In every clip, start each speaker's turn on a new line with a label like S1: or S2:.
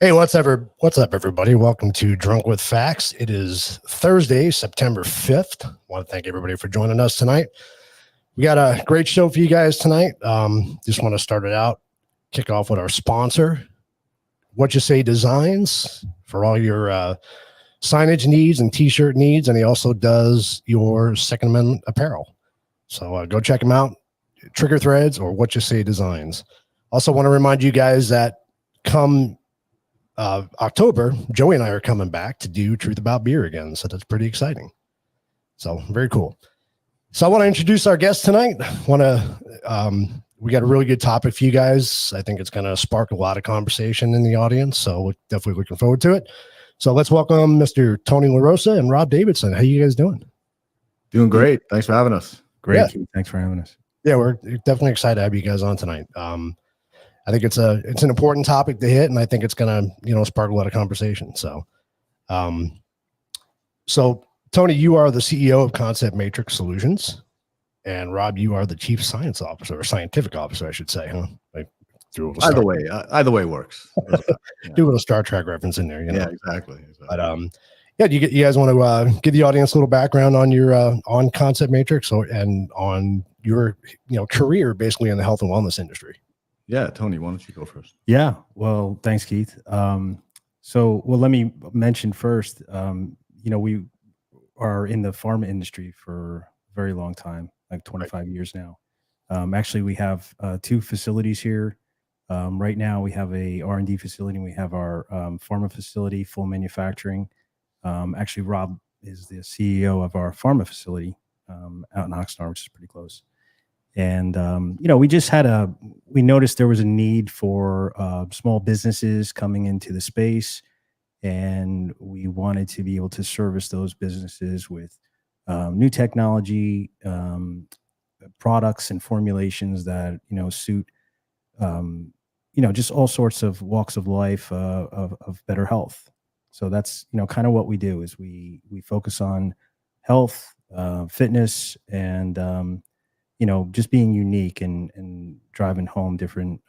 S1: Hey, what's up, everybody? Welcome to Drunk with Facts. It is Thursday, September 5th. I want to thank everybody for joining us tonight. We got a great show for you guys tonight. Just want to start it out, kick off with our sponsor, What You Say Designs, for all your signage needs and t-shirt needs, and he also does your Second Amendment apparel. So go check him out, Trigger Threads or What You Say Designs. Also want to remind you guys that come October, Joey and I are coming back to do Truth About Beer again. So that's pretty exciting. So very cool. So I want to introduce our guest tonight. We got a really good topic for you guys. I think it's going to spark a lot of conversation in the audience. So we're definitely looking forward to it. So let's welcome Mr. Tony LaRosa and Rob Davidson. How you guys doing?
S2: Doing great. Thanks for having us.
S3: Great.
S1: Yeah.
S3: Keith. Thanks for having us.
S1: Yeah, we're definitely excited to have you guys on tonight. I think it's an important topic to hit, and I think it's gonna, spark a lot of conversation. So, Tony, you are the CEO of Concept Matrix Solutions, and Rob, you are the Chief Science Officer or Scientific Officer, I should say, huh? Like,
S2: either way works.
S1: Do a little Star Trek reference in there,
S2: Yeah, exactly.
S1: But you guys want to give the audience a little background on your on Concept Matrix and on your career basically in the health and wellness industry.
S2: Yeah, Tony, why don't you go first?
S3: Yeah, well, thanks, Keith. Let me mention first, we are in the pharma industry for a very long time, like 25 years now. Actually, we have two facilities here. Right now, we have a R&D facility, and we have our pharma facility, full manufacturing. Actually, Rob is the CEO of our pharma facility out in Oxnard, which is pretty close. And, we noticed there was a need for small businesses coming into the space, and we wanted to be able to service those businesses with new technology, products and formulations that, suit, just all sorts of walks of life of better health. So that's, kind of what we do is we focus on health, fitness, and, just being unique and driving home different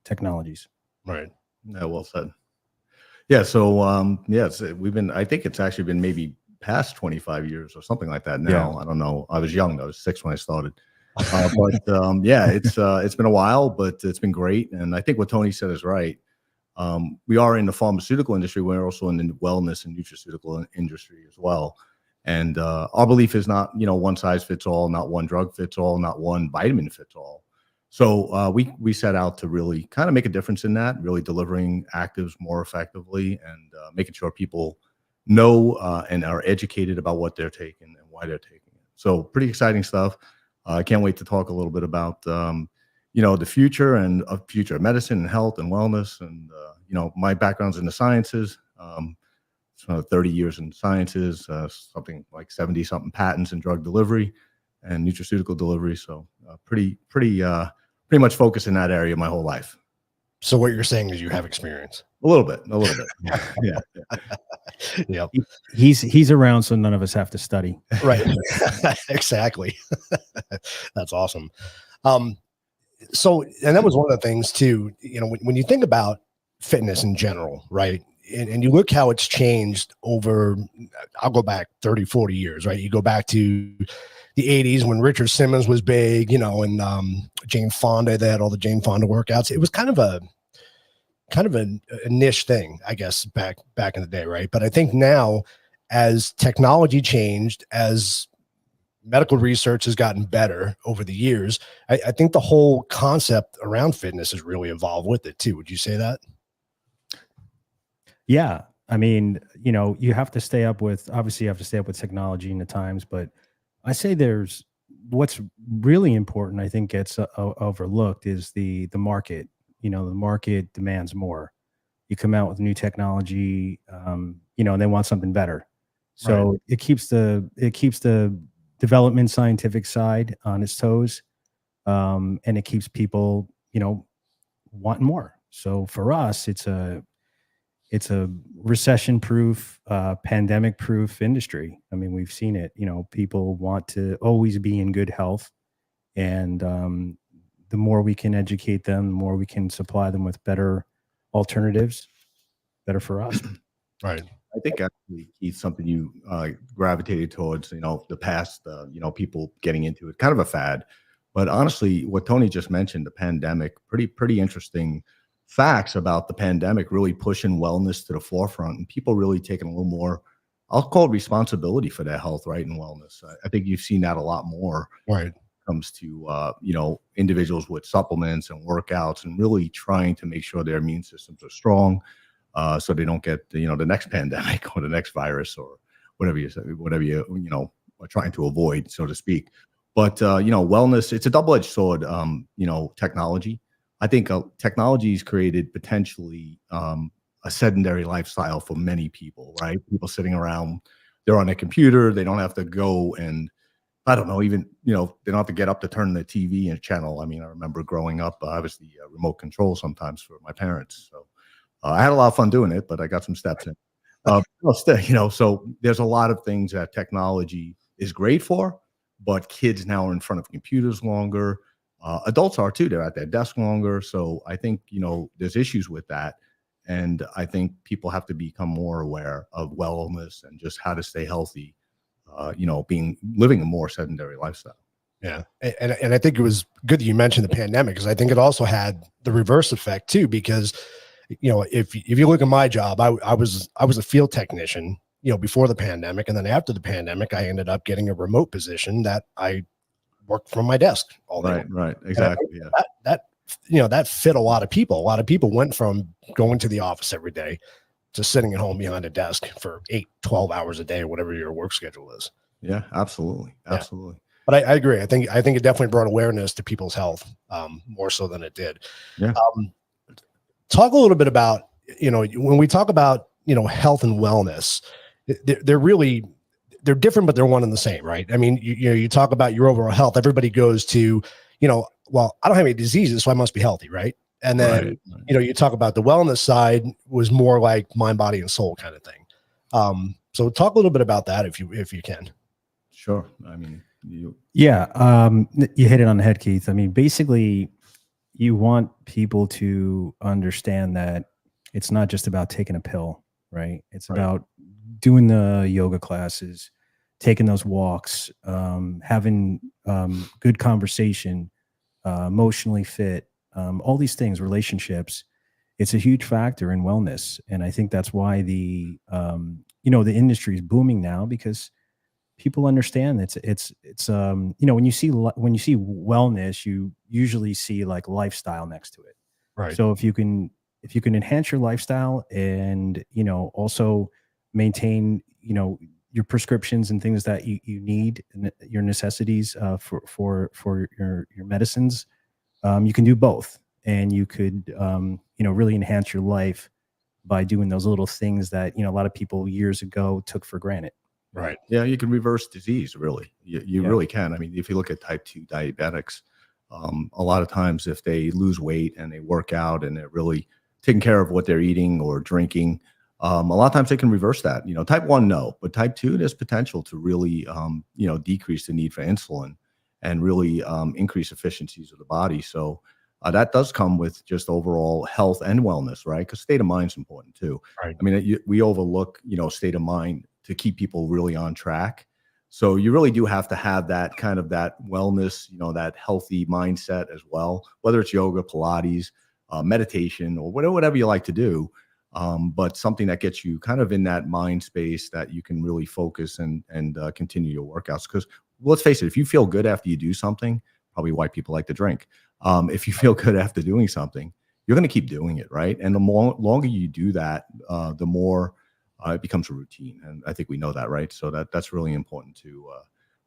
S3: technologies.
S1: Right.
S2: Yeah, well said. Yeah. So, I think it's actually been maybe past 25 years or something like that now.
S3: Yeah.
S2: I don't know. I was young. I was 6 when I started. It's been a while, but it's been great. And I think what Tony said is right. We are in the pharmaceutical industry. We're also in the wellness and nutraceutical industry as well. And our belief is not, one size fits all, not one drug fits all, not one vitamin fits all. So we set out to really kind of make a difference in that, really delivering actives more effectively and making sure people know and are educated about what they're taking and why they're taking it. So pretty exciting stuff. I can't wait to talk a little bit about, the future and future of medicine and health and wellness. And, my background's in the sciences. 30 years in sciences, something like 70 something patents in drug delivery and nutraceutical delivery. So pretty much focused in that area my whole life.
S1: So what you're saying is you have experience.
S2: A little bit. Yeah.
S1: Yeah.
S3: He's around, so none of us have to study.
S1: Right. Exactly. That's awesome. And that was one of the things too, when you think about fitness in general, right? And you look how it's changed over, I'll go back 30, 40 years, right? You go back to the 80s when Richard Simmons was big, and Jane Fonda, they had all the Jane Fonda workouts. It was kind of a niche thing, I guess, back in the day, right? But I think now, as technology changed, as medical research has gotten better over the years, I think the whole concept around fitness has really evolved with it too. Would you say that?
S3: Yeah. I mean, you have to stay up with technology and the times, but I say what's really important, I think gets overlooked is the market. The market demands more. You come out with new technology, and they want something better. So It keeps the development scientific side on its toes. And it keeps people, wanting more. So for us, it's a recession-proof, pandemic-proof industry. I mean, we've seen it. People want to always be in good health, and the more we can educate them, the more we can supply them with better alternatives. better for us.
S1: Right.
S2: I think actually, Keith, something you gravitated towards, the past, people getting into it, kind of a fad. But honestly, what Tony just mentioned, the pandemic, pretty interesting facts about the pandemic really pushing wellness to the forefront and people really taking a little more, I'll call it responsibility for their health, right, and wellness. I think you've seen that a lot more
S1: Right.
S2: comes to individuals with supplements and workouts and really trying to make sure their immune systems are strong, so they don't get the next pandemic or the next virus or whatever you are trying to avoid, so to speak. But wellness, it's a double-edged sword. Technology, I think technology has created potentially a sedentary lifestyle for many people, right? People sitting around, they're on their computer, they don't have to go and I don't know, even, they don't have to get up to turn the TV and channel. I mean, I remember growing up, I was the remote control sometimes for my parents. So I had a lot of fun doing it, but I got some steps in. So there's a lot of things that technology is great for, but kids now are in front of computers longer. Adults are too. They're at their desk longer. So I think, there's issues with that. And I think people have to become more aware of wellness and just how to stay healthy. Living a more sedentary lifestyle.
S1: Yeah. And I think it was good that you mentioned the pandemic, because I think it also had the reverse effect too, because, if you look at my job, I was a field technician, before the pandemic. And then after the pandemic, I ended up getting a remote position that I worked from my desk all day.
S2: Right. Exactly. Yeah.
S1: That fit a lot of people. A lot of people went from going to the office every day to sitting at home behind a desk for 8-12 hours a day, or whatever your work schedule is.
S2: Yeah, absolutely. Absolutely.
S1: Yeah. But I agree. I think it definitely brought awareness to people's health, more so than it did.
S2: Yeah.
S1: Talk a little bit about, when we talk about, health and wellness, they're different, but they're one and the same, right? I mean, you talk about your overall health. Everybody goes to, well, I don't have any diseases, so I must be healthy, right? And then,
S2: right.
S1: You talk about the wellness side was more like mind, body, and soul kind of thing. So talk a little bit about that if you can.
S2: Sure. I mean,
S3: you hit it on the head, Keith. I mean, basically, you want people to understand that it's not just about taking a pill, right? It's about doing the yoga classes, taking those walks, having good conversation, emotionally fit, all these things, relationships. It's a huge factor in wellness. And I think that's why the industry is booming now, because people understand it's when you see wellness, you usually see like lifestyle next to it.
S1: Right.
S3: So if you can enhance your lifestyle and, also maintain, your prescriptions and things that you need, your necessities for your medicines, you can do both. And you could, really enhance your life by doing those little things that, a lot of people years ago took for granted.
S1: Right.
S2: Yeah, you can reverse disease, really. You really can. I mean, if you look at type 2 diabetics, a lot of times if they lose weight and they work out and they're really taking care of what they're eating or drinking, a lot of times they can reverse that. Type 1, no, but type 2, there's potential to really, decrease the need for insulin and really increase efficiencies of the body. So that does come with just overall health and wellness, right? Because state of mind is important too.
S1: Right.
S2: I mean, we overlook, state of mind to keep people really on track. So you really do have to have that kind of that wellness, that healthy mindset as well, whether it's yoga, Pilates, meditation, or whatever you like to do. But something that gets you kind of in that mind space that you can really focus and continue your workouts. Because let's face it, if you feel good after you do something, probably why people like to drink. If you feel good after doing something, you're going to keep doing it, right? And the longer you do that, the more it becomes a routine. And I think we know that, right? So that's really important to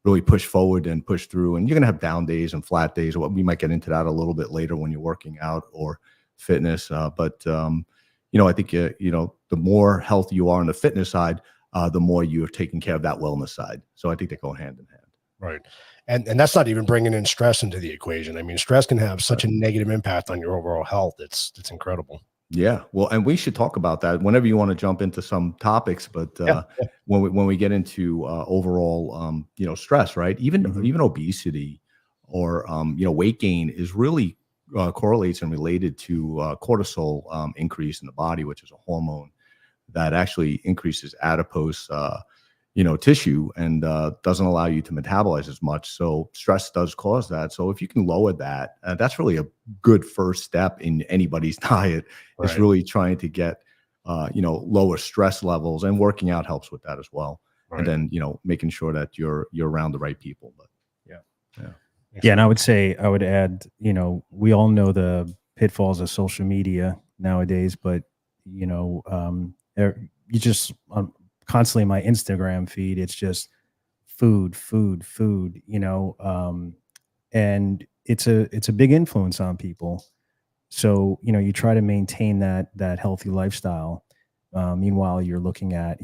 S2: really push forward and push through. And you're going to have down days and flat days. We might get into that a little bit later when you're working out or fitness. But I think, the more healthy you are on the fitness side, the more you're taking care of that wellness side. So I think they go hand in hand.
S1: Right. And that's not even bringing in stress into the equation. I mean, stress can have such a negative impact on your overall health. It's incredible.
S2: Yeah. Well, and we should talk about that whenever you want to jump into some topics, but when we get into overall, stress, right? Even obesity or, weight gain is really correlates and related to cortisol increase in the body, which is a hormone that actually increases adipose, tissue and doesn't allow you to metabolize as much. So stress does cause that. So if you can lower that, that's really a good first step in anybody's diet. Is
S1: Right.
S2: really trying to get, lower stress levels, and working out helps with that as well.
S1: Right.
S2: And then, making sure that you're around the right people. But
S3: Yeah, and I would add, we all know the pitfalls of social media nowadays, but you just constantly my Instagram feed, it's just food, food, food, and it's a big influence on people. So you try to maintain that healthy lifestyle. Meanwhile, you're looking at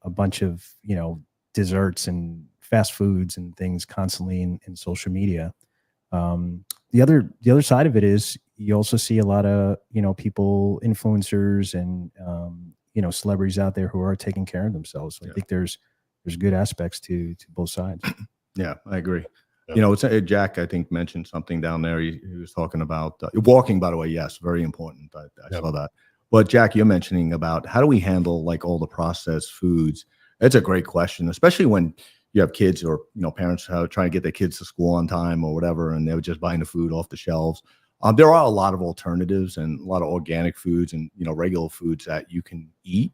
S3: a bunch of desserts and fast foods and things constantly in social media. The other side of it is you also see a lot of people, influencers and celebrities out there who are taking care of themselves. So I think there's good aspects to both sides.
S2: yeah, I agree.
S1: Yeah.
S2: It's Jack, I think, mentioned something down there. He was talking about walking, by the way. Yes, very important. I
S1: Yep.
S2: saw that. But Jack, you're mentioning about how do we handle like all the processed foods? It's a great question, especially when you have kids or parents trying to get their kids to school on time or whatever, and they're just buying the food off the shelves. There are a lot of alternatives and a lot of organic foods and regular foods that you can eat.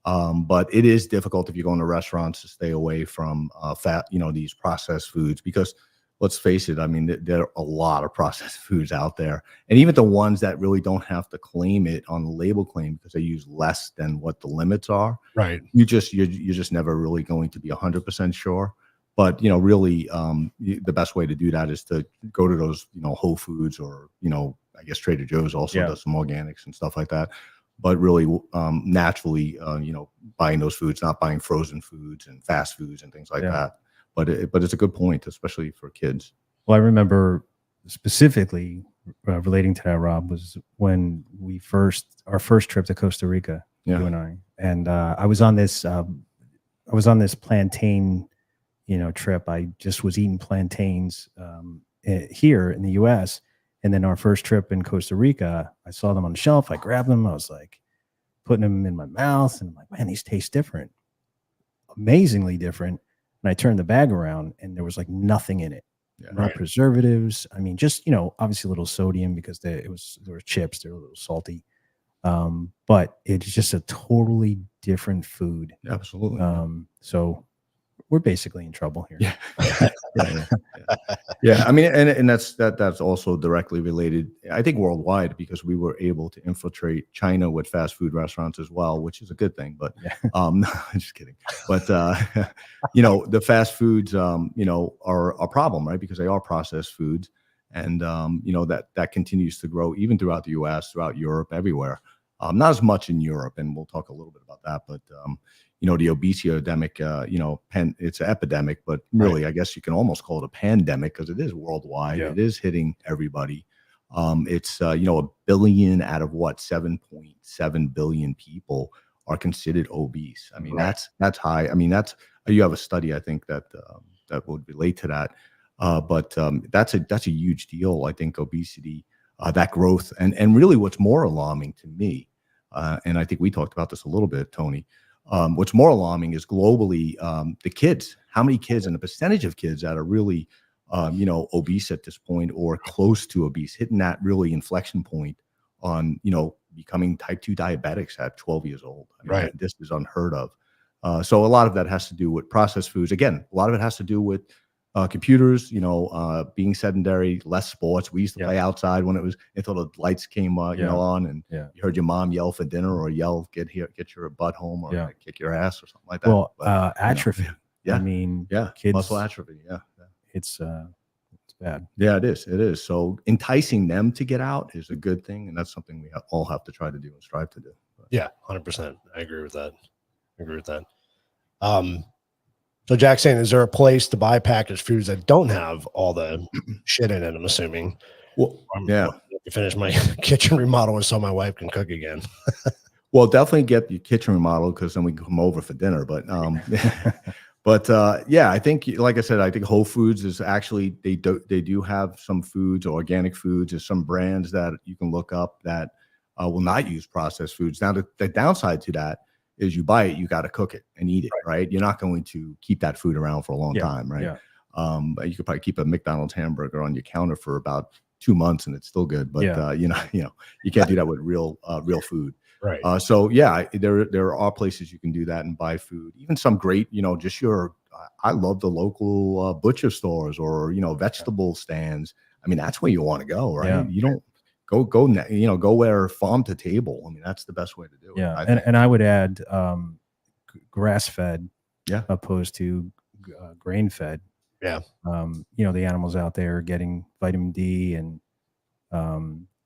S2: But it is difficult if you're going to restaurants to stay away from fat, these processed foods, because let's face it, I mean, there are a lot of processed foods out there. And even the ones that really don't have to claim it on the label claim because they use less than what the limits are,
S1: Right.
S2: you're just never really going to be 100% sure. But, really, the best way to do that is to go to those, Whole Foods or, I guess Trader Joe's also does some organics and stuff like that. But really, naturally, buying those foods, not buying frozen foods and fast foods and things like that. But it's a good point, especially for kids.
S3: Well, I remember specifically relating to that, Rob, was when our first trip to Costa Rica,
S2: Yeah.
S3: you and I, and I was on this plantain, trip. I just was eating plantains here in the U.S. And then our first trip in Costa Rica, I saw them on the shelf. I grabbed them. I was like putting them in my mouth, and I'm like, man, these taste different, amazingly different. And I turned the bag around, and there was like nothing in it.
S2: Yeah.
S3: No preservatives. I mean, just obviously a little sodium because there were chips. They were a little salty, but it's just a totally different food.
S2: Absolutely.
S3: So we're basically in trouble here.
S2: Yeah. Yeah. I mean, and that's also directly related, I think, worldwide, because we were able to infiltrate China with fast food restaurants as well, which is a good thing. But no, I'm just kidding. But the fast foods, are a problem, right? Because they are processed foods, and that continues to grow even throughout the U.S., throughout Europe, everywhere. Not as much in Europe, and we'll talk a little bit about that. But the obesity epidemic, it's an epidemic, but really, I guess you can almost call it a pandemic because it is worldwide.
S3: Yeah.
S2: It is hitting everybody. It's a billion out of 7.7 billion people are considered obese. I mean, that's high. I mean, you have a study, I think, that would relate to that. But that's a huge deal. I think obesity, that growth, and really what's more alarming to me, and I think we talked about this a little bit, Tony. What's more alarming is globally, the kids, how many kids and the percentage of kids that are really, obese at this point or close to obese, hitting that really inflection point on, becoming type 2 diabetics at 12 years old. I mean,
S1: Right.
S2: This is unheard of. So a lot of that has to do with processed foods. Again, a lot of it has to do with computers, being sedentary, less sports. We used to play outside until the lights came, on, and you heard your mom yell for dinner or yell, get your butt home, or kick your ass or something like that.
S3: Well,
S2: But,
S3: atrophy.
S2: yeah.
S3: I mean,
S2: kids, muscle atrophy. Yeah.
S3: it's bad.
S2: Yeah, it is. It is. So enticing them to get out is a good thing. And that's something we all have to try to do and strive to do. But,
S1: Yeah, 100%. I agree with that. So Jack's saying, is there a place to buy packaged foods that don't have all the shit in it? I'm assuming.
S2: well, yeah.
S1: To finish my kitchen remodel so my wife can cook again.
S2: Well, definitely get your kitchen remodeled because then we can come over for dinner. But I think, like I said, I think Whole Foods is actually they do have some foods, organic foods. There's some brands that you can look up that will not use processed foods. Now, the downside to that is you buy it, you got to cook it and eat it, right? You're not going to keep that food around for a long time, right?
S3: Yeah.
S2: You could probably keep a McDonald's hamburger on your counter for about 2 months and it's still good, but you can't do that with real food.
S1: Right.
S2: So yeah, there are places you can do that and buy food. Even some great, just I love the local butcher stores or vegetable stands. I mean, that's where you want to go, right?
S3: Yeah.
S2: You don't go where farm to table. I mean, that's the best way to do it.
S3: Yeah, and I would add grass fed, opposed to grain fed.
S1: Yeah.
S3: The animals out there getting vitamin D and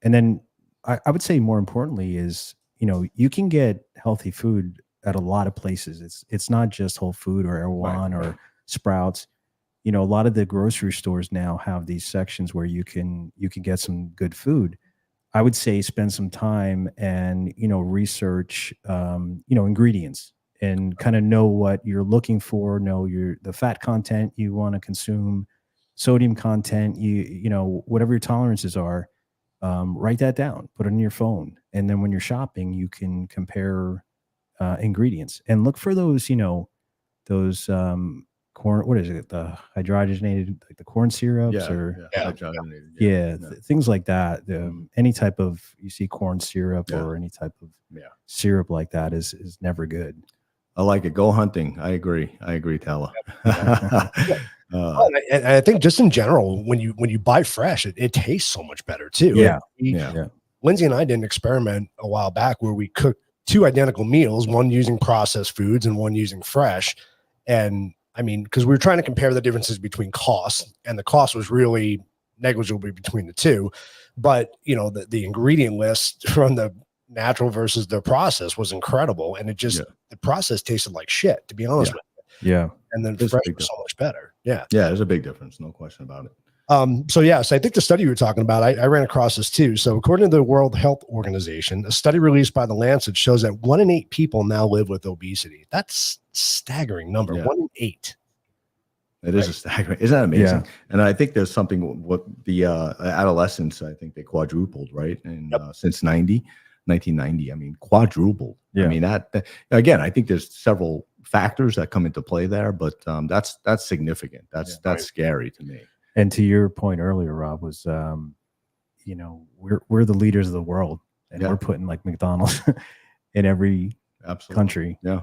S3: then I would say more importantly is, you can get healthy food at a lot of places. It's not just Whole Food or Erewhon or Sprouts. A lot of the grocery stores now have these sections where you can get some good food. I would say spend some time and, research, ingredients and kind of know what you're looking for, know the fat content you want to consume, sodium content, whatever your tolerances are, write that down, put it in your phone. And then when you're shopping, you can compare ingredients and look for those, those corn, what is it? The hydrogenated, like the corn syrups things like that. Any type of, you see corn syrup or any type of syrup like that is never good.
S2: I like it. Go hunting. I agree, Tala.
S1: And I think just in general, when you buy fresh, it tastes so much better too.
S3: Yeah.
S1: Lindsay and I did an experiment a while back where we cooked 2 identical meals, one using processed foods and one using fresh. And I mean, because we were trying to compare the differences between costs, and the cost was really negligible between the two. But the ingredient list from the natural versus the process was incredible, and it just the process tasted like shit, to be honest with you.
S3: Yeah,
S1: and then the fresh was so much better. Yeah,
S2: there's a big difference, no question about it.
S1: So I think the study you were talking about, I ran across this too. So according to the World Health Organization, a study released by the Lancet shows that 1 in 8 people now live with obesity. That's a staggering number. 1 in 8.
S2: It is a staggering. Isn't that amazing? Yeah. And I think there's something what the adolescents, I think they quadrupled, right? And since 1990, I mean, quadrupled.
S1: Yeah.
S2: I mean, that again, I think there's several factors that come into play there, but that's significant. That's scary to me.
S3: And to your point earlier, Rob, was we're the leaders of the world, and we're putting like McDonald's in every country.
S2: Yeah.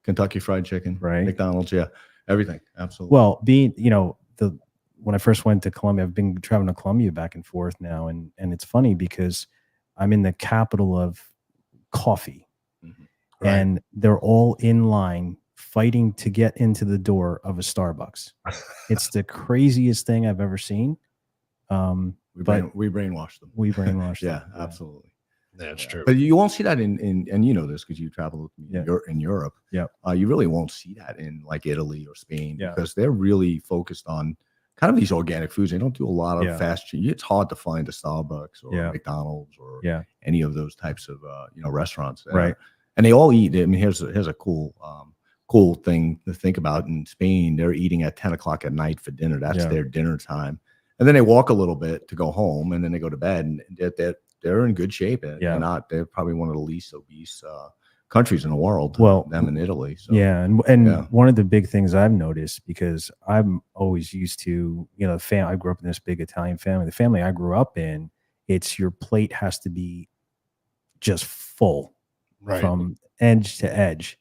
S2: Kentucky Fried Chicken,
S3: right?
S2: McDonald's, everything. Absolutely.
S3: Well, being when I first went to Colombia, I've been traveling to Colombia back and forth now, and it's funny because I'm in the capital of coffee, and they're all in line fighting to get into the door of a Starbucks. It's the craziest thing I've ever seen.
S2: We brainwashed them.
S3: We brainwashed them.
S2: Yeah, absolutely.
S1: That's true.
S2: But you won't see that in and this because you travel in Europe.
S3: Yeah.
S2: You really won't see that in like Italy or Spain because they're really focused on kind of these organic foods. They don't do a lot of fast food. It's hard to find a Starbucks or McDonald's or any of those types of restaurants.
S3: Right.
S2: And they all eat. I mean, here's a cool thing to think about. In Spain, they're eating at 10 o'clock at night for dinner. That's their dinner time. And then they walk a little bit to go home, and then they go to bed, and they're in good shape. They're probably one of the least obese countries in the world.
S3: Well,
S2: them in Italy. So,
S3: and one of the big things I've noticed, because I'm always used to, I grew up in this big Italian family. The family I grew up in, it's your plate has to be just full from edge to edge.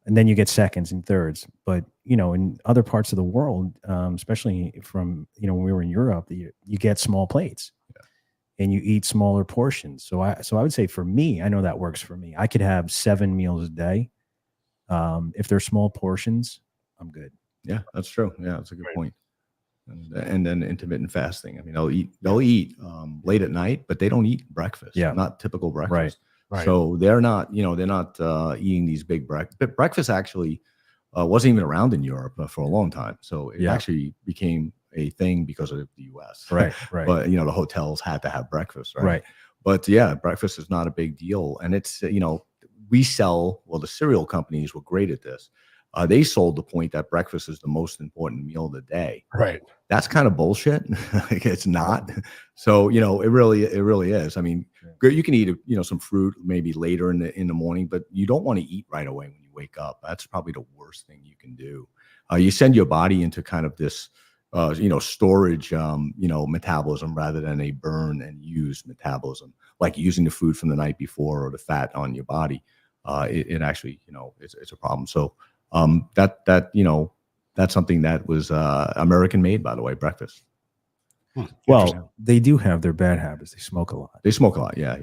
S3: And then you get seconds and thirds. But, in other parts of the world, especially from, when we were in Europe, you get small plates and you eat smaller portions. So I would say for me, I know that works for me. I could have 7 meals a day. If they're small portions, I'm good.
S2: Yeah, that's true. Yeah, that's a good point. And then intermittent fasting. I mean, they'll eat late at night, but they don't eat breakfast.
S3: Yeah.
S2: Not typical breakfast.
S3: Right.
S2: So they're not eating these big breakfast. But breakfast actually wasn't even around in Europe for a long time. So it actually became a thing because of the U.S.
S3: Right.
S2: But the hotels had to have breakfast, right?
S3: Right.
S2: But breakfast is not a big deal, and it's the cereal companies were great at this. they sold the point that breakfast is the most important meal of the day.
S1: Right.
S2: That's kind of bullshit. Like, it's not. So, it really is. I mean, you can eat, some fruit maybe later in the morning, but you don't want to eat right away when you wake up. That's probably the worst thing you can do. You send your body into kind of this, storage, metabolism rather than a burn and use metabolism, like using the food from the night before or the fat on your body. It actually, it's a problem. So that's something that was American made, by the way, breakfast.
S3: Well, they do have their bad habits. They smoke a lot.
S2: They smoke a lot. Yeah,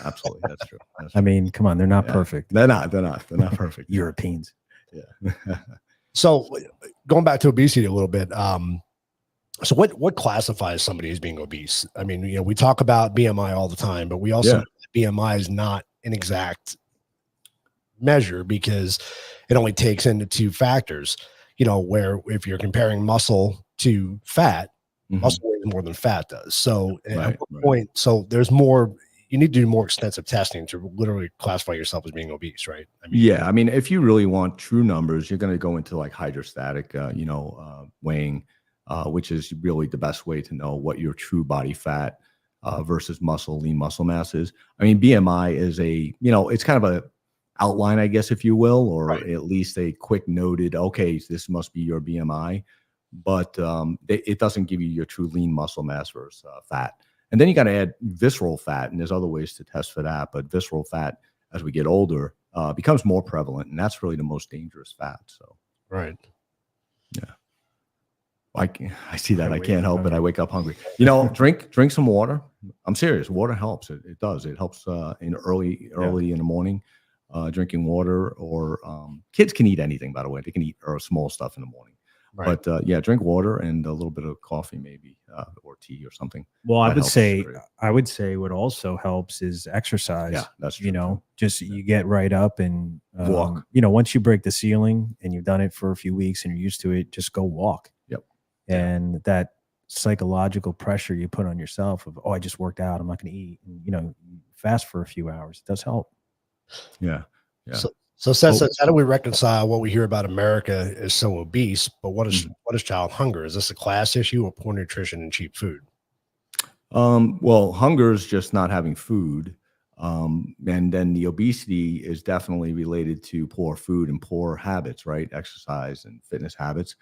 S2: absolutely. That's true.
S3: I mean, come on, they're not perfect.
S2: They're not perfect.
S3: Europeans.
S2: Yeah.
S1: So going back to obesity a little bit, so what classifies somebody as being obese? I mean, we talk about BMI all the time, but we also know that BMI is not an exact measure because it only takes into two factors, where if you're comparing muscle to fat, muscle weighs more than fat does. So at what point, so there's more, you need to do more extensive testing to literally classify yourself as being obese, right?
S2: I mean, if you really want true numbers, you're going to go into like hydrostatic, weighing, which is really the best way to know what your true body fat versus lean muscle mass is. I mean, BMI is it's kind of a outline, I guess, if you will, or at least a quick noted, okay, this must be your BMI, but it doesn't give you your true lean muscle mass versus fat. And then you got to add visceral fat, and there's other ways to test for that, but visceral fat, as we get older, becomes more prevalent, and that's really the most dangerous fat. So,
S1: right.
S2: Yeah. I see that. I can't help it. I wake up hungry. Drink some water. I'm serious. Water helps. It does. It helps in early in the morning. Drinking water, or kids can eat anything, by the way. They can eat small stuff in the morning. Right. But drink water and a little bit of coffee, maybe, or tea or something.
S3: Well, I would say what also helps is exercise. Yeah, that's true. You get right up and
S2: walk.
S3: Once you break the ceiling and you've done it for a few weeks and you're used to it, just go walk.
S2: Yep.
S3: And that psychological pressure you put on yourself of, I just worked out, I'm not going to eat, and fast for a few hours. It does help.
S2: Yeah.
S1: So Seth says, how do we reconcile what we hear about America is so obese, but what is child hunger? Is this a class issue or poor nutrition and cheap food?
S2: Well, hunger is just not having food. And then the obesity is definitely related to poor food and poor habits, right? Exercise and fitness habits.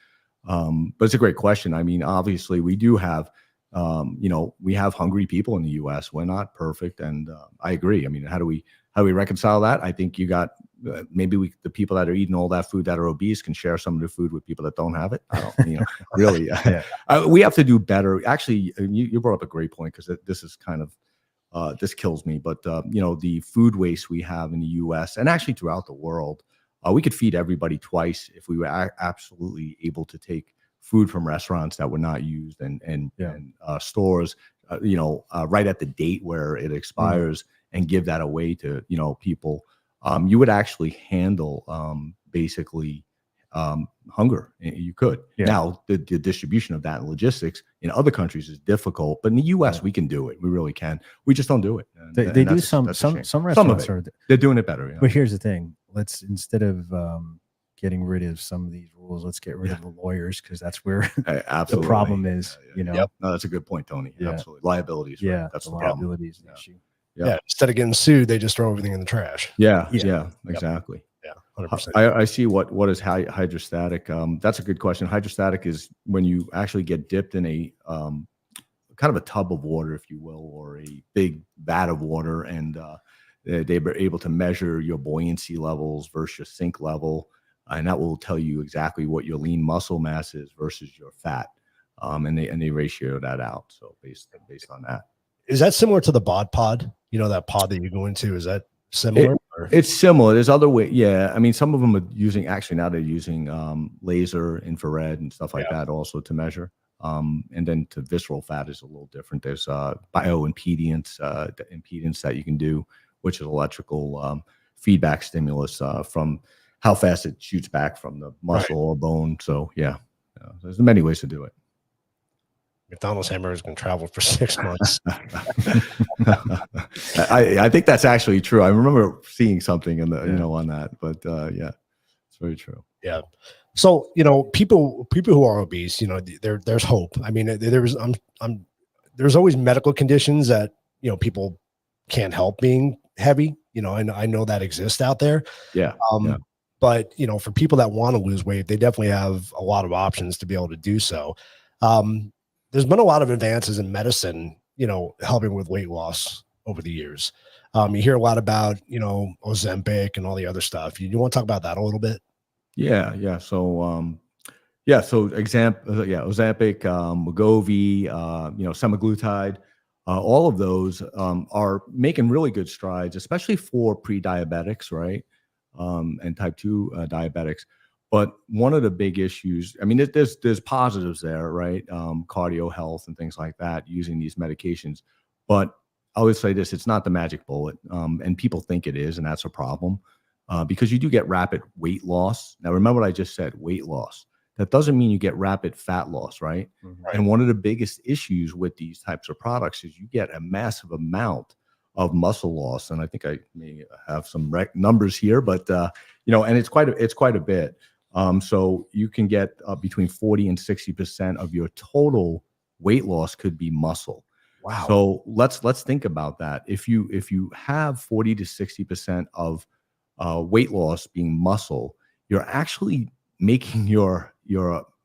S2: But it's a great question. I mean, obviously we do have, we have hungry people in the US. We're not perfect. And I agree. I mean, how do we reconcile that? I think you got maybe the people that are eating all that food that are obese can share some of the food with people that don't have it. I don't, really. We have to do better. Actually, you brought up a great point, because this is kind of this kills me. But the food waste we have in the U.S. and actually throughout the world, we could feed everybody twice if we were absolutely able to take food from restaurants that were not used and stores, right at the date where it expires. And give that away to people. You would actually handle basically hunger. You could. Now the distribution of that and logistics in other countries is difficult, but in the U.S. we can do it. We really can. We just don't do it.
S3: And they do some restaurants
S2: they're doing it better.
S3: But here's the thing: let's, instead of getting rid of some of these rules, let's get rid of the lawyers, because that's where the problem is.
S2: No, that's a good point, Tony. Absolutely, liabilities. Right? That's the
S3: liability is an issue.
S1: Yeah. Instead of getting sued, they just throw everything in the trash.
S2: Yeah. Exactly.
S1: Yeah. 100%.
S2: I see what is hydrostatic. That's a good question. Hydrostatic is when you actually get dipped in a kind of a tub of water, if you will, or a big vat of water, and they were able to measure your buoyancy levels versus your sink level, and that will tell you exactly what your lean muscle mass is versus your fat, and they ratio that out. So based on that.
S1: Is that similar to the bod pod? That pod that you go into, is that similar?
S2: It's similar. There's other ways. Yeah. I mean, some of them are using, actually now they're using laser, infrared and stuff like that also to measure. And then to visceral fat is a little different. There's bioimpedance, impedance that you can do, which is electrical feedback stimulus from how fast it shoots back from the muscle or bone. So there's many ways to do it.
S1: McDonald's hamburgers can travel for 6 months.
S2: I think that's actually true. I remember seeing something in the on that, but it's very true.
S1: Yeah. So, people who are obese, there's hope. I mean, there's always medical conditions that, people can't help being heavy, and I know that exists out there.
S2: Yeah. Yeah.
S1: But, for people that want to lose weight, they definitely have a lot of options to be able to do so. There's been a lot of advances in medicine, helping with weight loss over the years. You hear a lot about, Ozempic and all the other stuff. You want to talk about that a little bit?
S2: Yeah. Yeah. So, Ozempic, Wegovy, semaglutide, all of those are making really good strides, especially for pre-diabetics, right? And type 2 diabetics. But one of the big issues, I mean, there's positives there, right? Cardio health and things like that using these medications. But I would say this, it's not the magic bullet. And people think it is, and that's a problem because you do get rapid weight loss. Now, remember what I just said, weight loss. That doesn't mean you get rapid fat loss, right?
S3: Mhm.
S2: And one of the biggest issues with these types of products is you get a massive amount of muscle loss. And I think I may have some numbers here, but and it's quite a bit. So you can get between 40 and 60% of your total weight loss could be muscle.
S1: Wow.
S2: So let's think about that. If you have 40 to 60% of weight loss being muscle, you're actually making your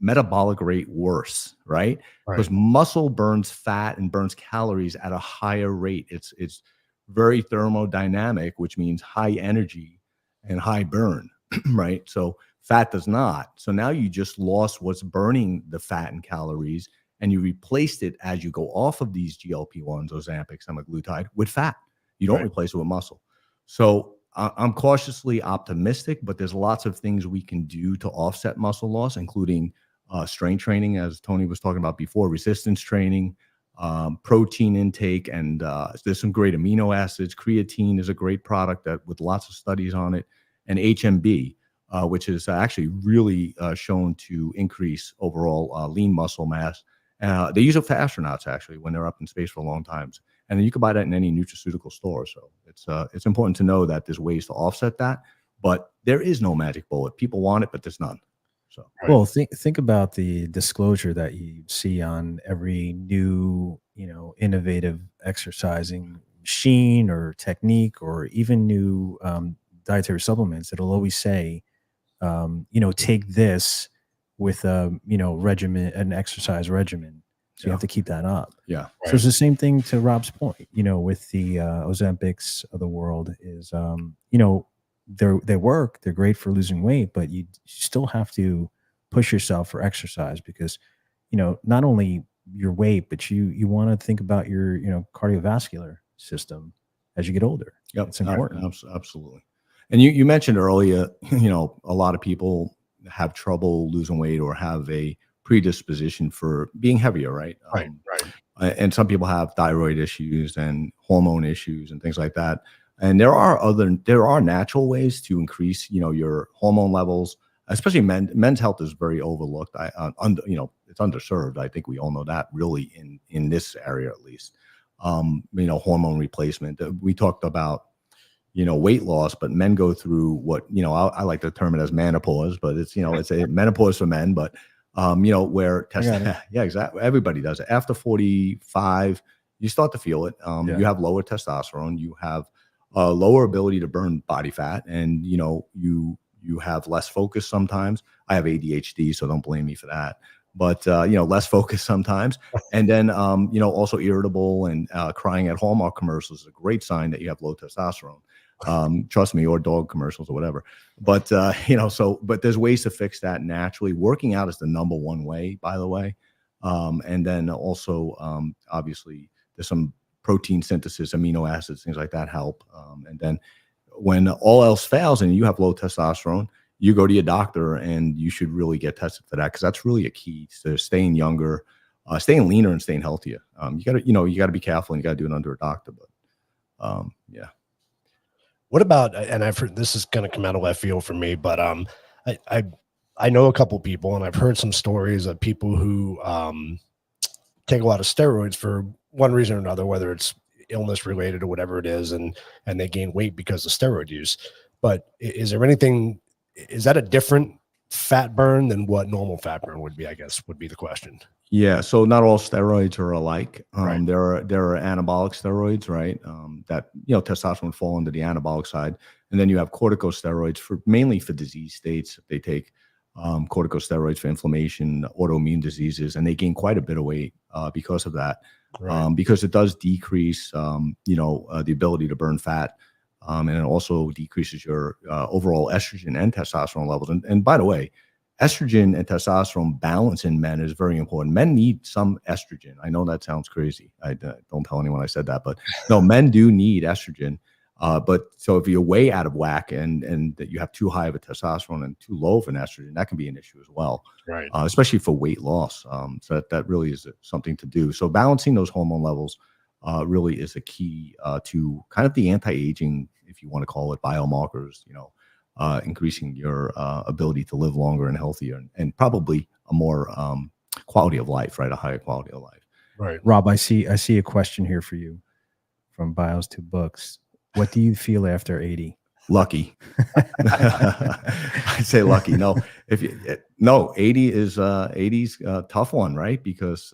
S2: metabolic rate worse, right? Because muscle burns fat and burns calories at a higher rate. It's very thermodynamic, which means high energy and high burn, right? So fat does not. So now you just lost what's burning the fat and calories, and you replaced it as you go off of these GLP-1s, Ozempic, semaglutide, with fat. You don't replace it with muscle. So I'm cautiously optimistic, but there's lots of things we can do to offset muscle loss, including strength training, as Tony was talking about before, resistance training, protein intake, and there's some great amino acids. Creatine is a great product that with lots of studies on it, and HMB, which is actually really shown to increase overall lean muscle mass. They use it for astronauts actually when they're up in space for long times. And then you can buy that in any nutraceutical store. So it's important to know that there's ways to offset that, but there is no magic bullet. People want it, but there's none. So
S3: well, think about the disclosure that you see on every new, innovative exercising machine or technique, or even new dietary supplements. It'll always say, take this with a regimen, an exercise regimen. So you have to keep that up.
S2: Yeah.
S3: So it's the same thing to Rob's point, with the Ozempics of the world is, they work, they're great for losing weight, but you still have to push yourself for exercise because, not only your weight, but you want to think about your, cardiovascular system as you get older.
S2: Yep.
S3: It's important.
S2: Absolutely. And you mentioned earlier, a lot of people have trouble losing weight or have a predisposition for being heavier, right?
S1: Right.
S2: And some people have thyroid issues and hormone issues and things like that. And there are natural ways to increase, your hormone levels, especially men's health is very overlooked. It's underserved. I think we all know that really in this area, at least, hormone replacement. We talked about, weight loss, but men go through what, I like to term it as menopause, but it's a menopause for men, but where yeah, exactly. Everybody does it. After 45, you start to feel it. You have lower testosterone, you have lower ability to burn body fat, and you have less focus sometimes. I have ADHD, so don't blame me for that. But less focus sometimes, and then also irritable and crying at Hallmark commercials is a great sign that you have low testosterone. Trust me, or dog commercials or whatever. But but there's ways to fix that naturally. Working out is the number one way, by the way. And then also, obviously, there's some protein synthesis, amino acids, things like that help. And then when all else fails and you have low testosterone, you go to your doctor and you should really get tested for that, because that's really a key to staying younger, staying leaner, and staying healthier. You gotta be careful, and you gotta do it under a doctor. But yeah.
S1: What about, and I've heard this is going to come out of left field for me, but I know a couple people, and I've heard some stories of people who take a lot of steroids for one reason or another, whether it's illness related or whatever it is, and they gain weight because of steroid use. But is there anything? Is that a different fat burn than what normal fat burn would be, I guess, would be the question.
S2: Yeah, so not all steroids are alike.
S1: Right.
S2: There are anabolic steroids, right? That testosterone would fall into the anabolic side, and then you have corticosteroids for mainly for disease states. They take corticosteroids for inflammation, autoimmune diseases, and they gain quite a bit of weight because of that.
S1: Right.
S2: Because it does decrease, the ability to burn fat, and it also decreases your overall estrogen and testosterone levels. And by the way, estrogen and testosterone balance in men is very important. Men need some estrogen. I know that sounds crazy. I don't tell anyone I said that, but no, men do need estrogen. But so if you're way out of whack and that you have too high of a testosterone and too low of an estrogen, that can be an issue as well.
S1: Right.
S2: Especially for weight loss. So that really is something to do. So balancing those hormone levels really is a key to kind of the anti-aging, if you want to call it, biomarkers, increasing your ability to live longer and healthier and probably a more quality of life, right? A higher quality of life.
S1: Right.
S3: Rob, I see a question here for you from Bios to Books. What do you feel after 80?
S2: Lucky. I'd say lucky. No, 80 is 80's a tough one, right? Because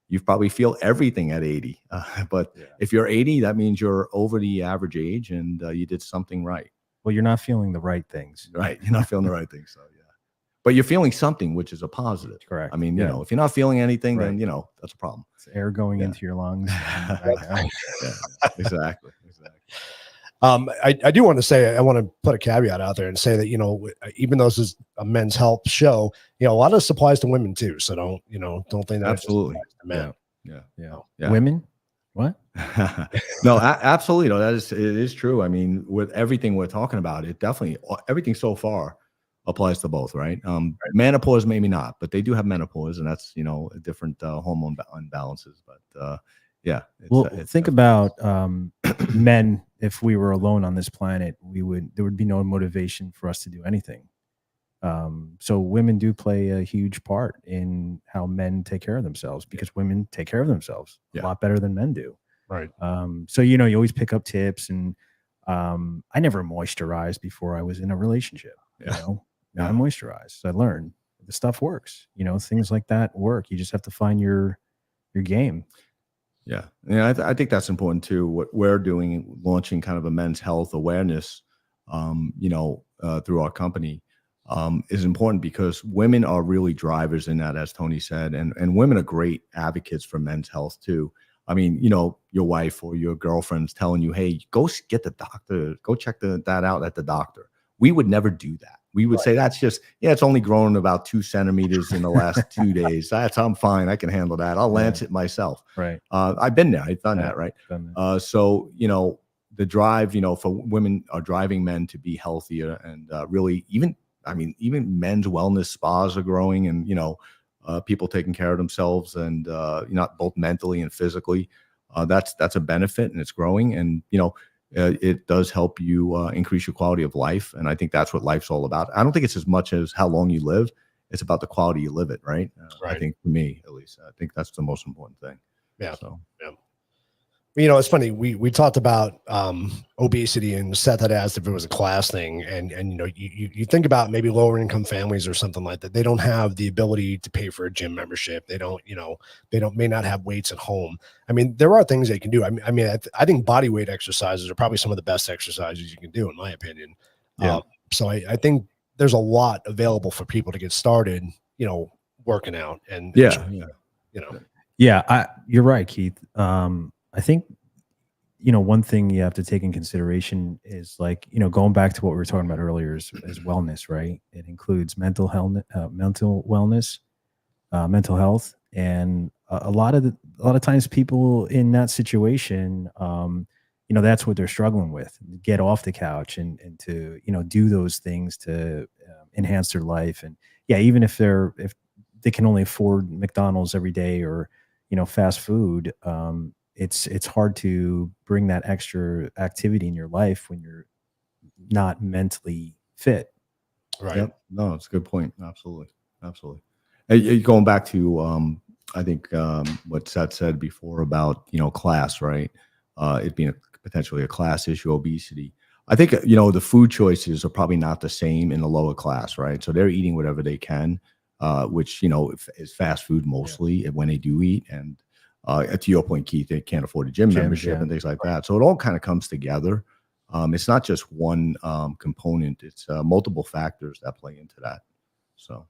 S2: you probably feel everything at 80. But if you're 80, that means you're over the average age and you did something right.
S3: Well, you're not feeling the right things.
S2: Right. You're not feeling the right thing. So, yeah. But you're feeling something, which is a positive.
S3: Correct.
S2: I mean, if you're not feeling anything,
S3: Right.
S2: then, that's a problem.
S3: It's air going into your lungs.
S2: Yeah, exactly.
S1: I do want to say, I want to put a caveat out there and say that, even though this is a men's health show, a lot of this applies to women too. So don't think that
S2: Absolutely.
S1: it just applies to men.
S2: Yeah.
S3: Women? What?
S2: No, absolutely. No, it is true. I mean, with everything we're talking about, it definitely, everything so far applies to both, right? Menopause, maybe not, but they do have menopause, and that's, a different hormone imbalances. But
S3: think about men. If we were alone on this planet, there would be no motivation for us to do anything. So women do play a huge part in how men take care of themselves, because women take care of themselves a lot better than men do.
S1: Right.
S3: So, you always pick up tips, and I never moisturized before I was in a relationship. Now I moisturize. So I learned the stuff works, things like that work. You just have to find your game.
S2: Yeah. I think that's important too. What we're doing, launching kind of a men's health awareness, through our company, is important because women are really drivers in that, as Tony said, and women are great advocates for men's health too. I mean, your wife or your girlfriend's telling you, hey, go get the doctor, go check that out at the doctor. We would never do that. We would say that's just, it's only grown about 2 centimeters in the last 2 days. I'm fine. I can handle that. I'll lance it myself.
S3: Right.
S2: I've been there. I've done that. Right. So, the drive, for women are driving men to be healthier and really even men's wellness spas are growing and, people taking care of themselves and, not both mentally and physically. That's a benefit and it's growing. And, it does help you increase your quality of life. And I think that's what life's all about. I don't think it's as much as how long you live. It's about the quality you live it, right?
S1: Right.
S2: I think for me, at least, I think that's the most important thing.
S1: Yeah.
S2: So,
S1: yeah. It's funny. We talked about obesity, and Seth had asked if it was a class thing. And you think about maybe lower income families or something like that. They don't have the ability to pay for a gym membership. They don't, may not have weights at home. I mean, there are things they can do. I think body weight exercises are probably some of the best exercises you can do, in my opinion.
S2: Yeah.
S1: So I think there's a lot available for people to get started, working out and
S3: you're right, Keith. I think, one thing you have to take in consideration is going back to what we were talking about earlier is wellness, right? It includes mental wellness, mental health. And a lot of times people in that situation, that's what they're struggling with, get off the couch and to, do those things to enhance their life. And even if they can only afford McDonald's every day or, fast food, it's hard to bring that extra activity in your life when you're not mentally fit.
S1: Right.
S2: Yep. No, it's a good point. Absolutely. Going back to, I think what Seth said before about, class, right? It being potentially a class issue, obesity. I think, you know, the food choices are probably not the same in the lower class, right? So they're eating whatever they can, which, you know, is fast food mostly when they do eat. And to your point, Keith, they can't afford a gym
S3: Gyms,
S2: membership
S3: yeah.
S2: and things like that. So it all kind of comes together. It's not just one component. It's multiple factors that play into that. So.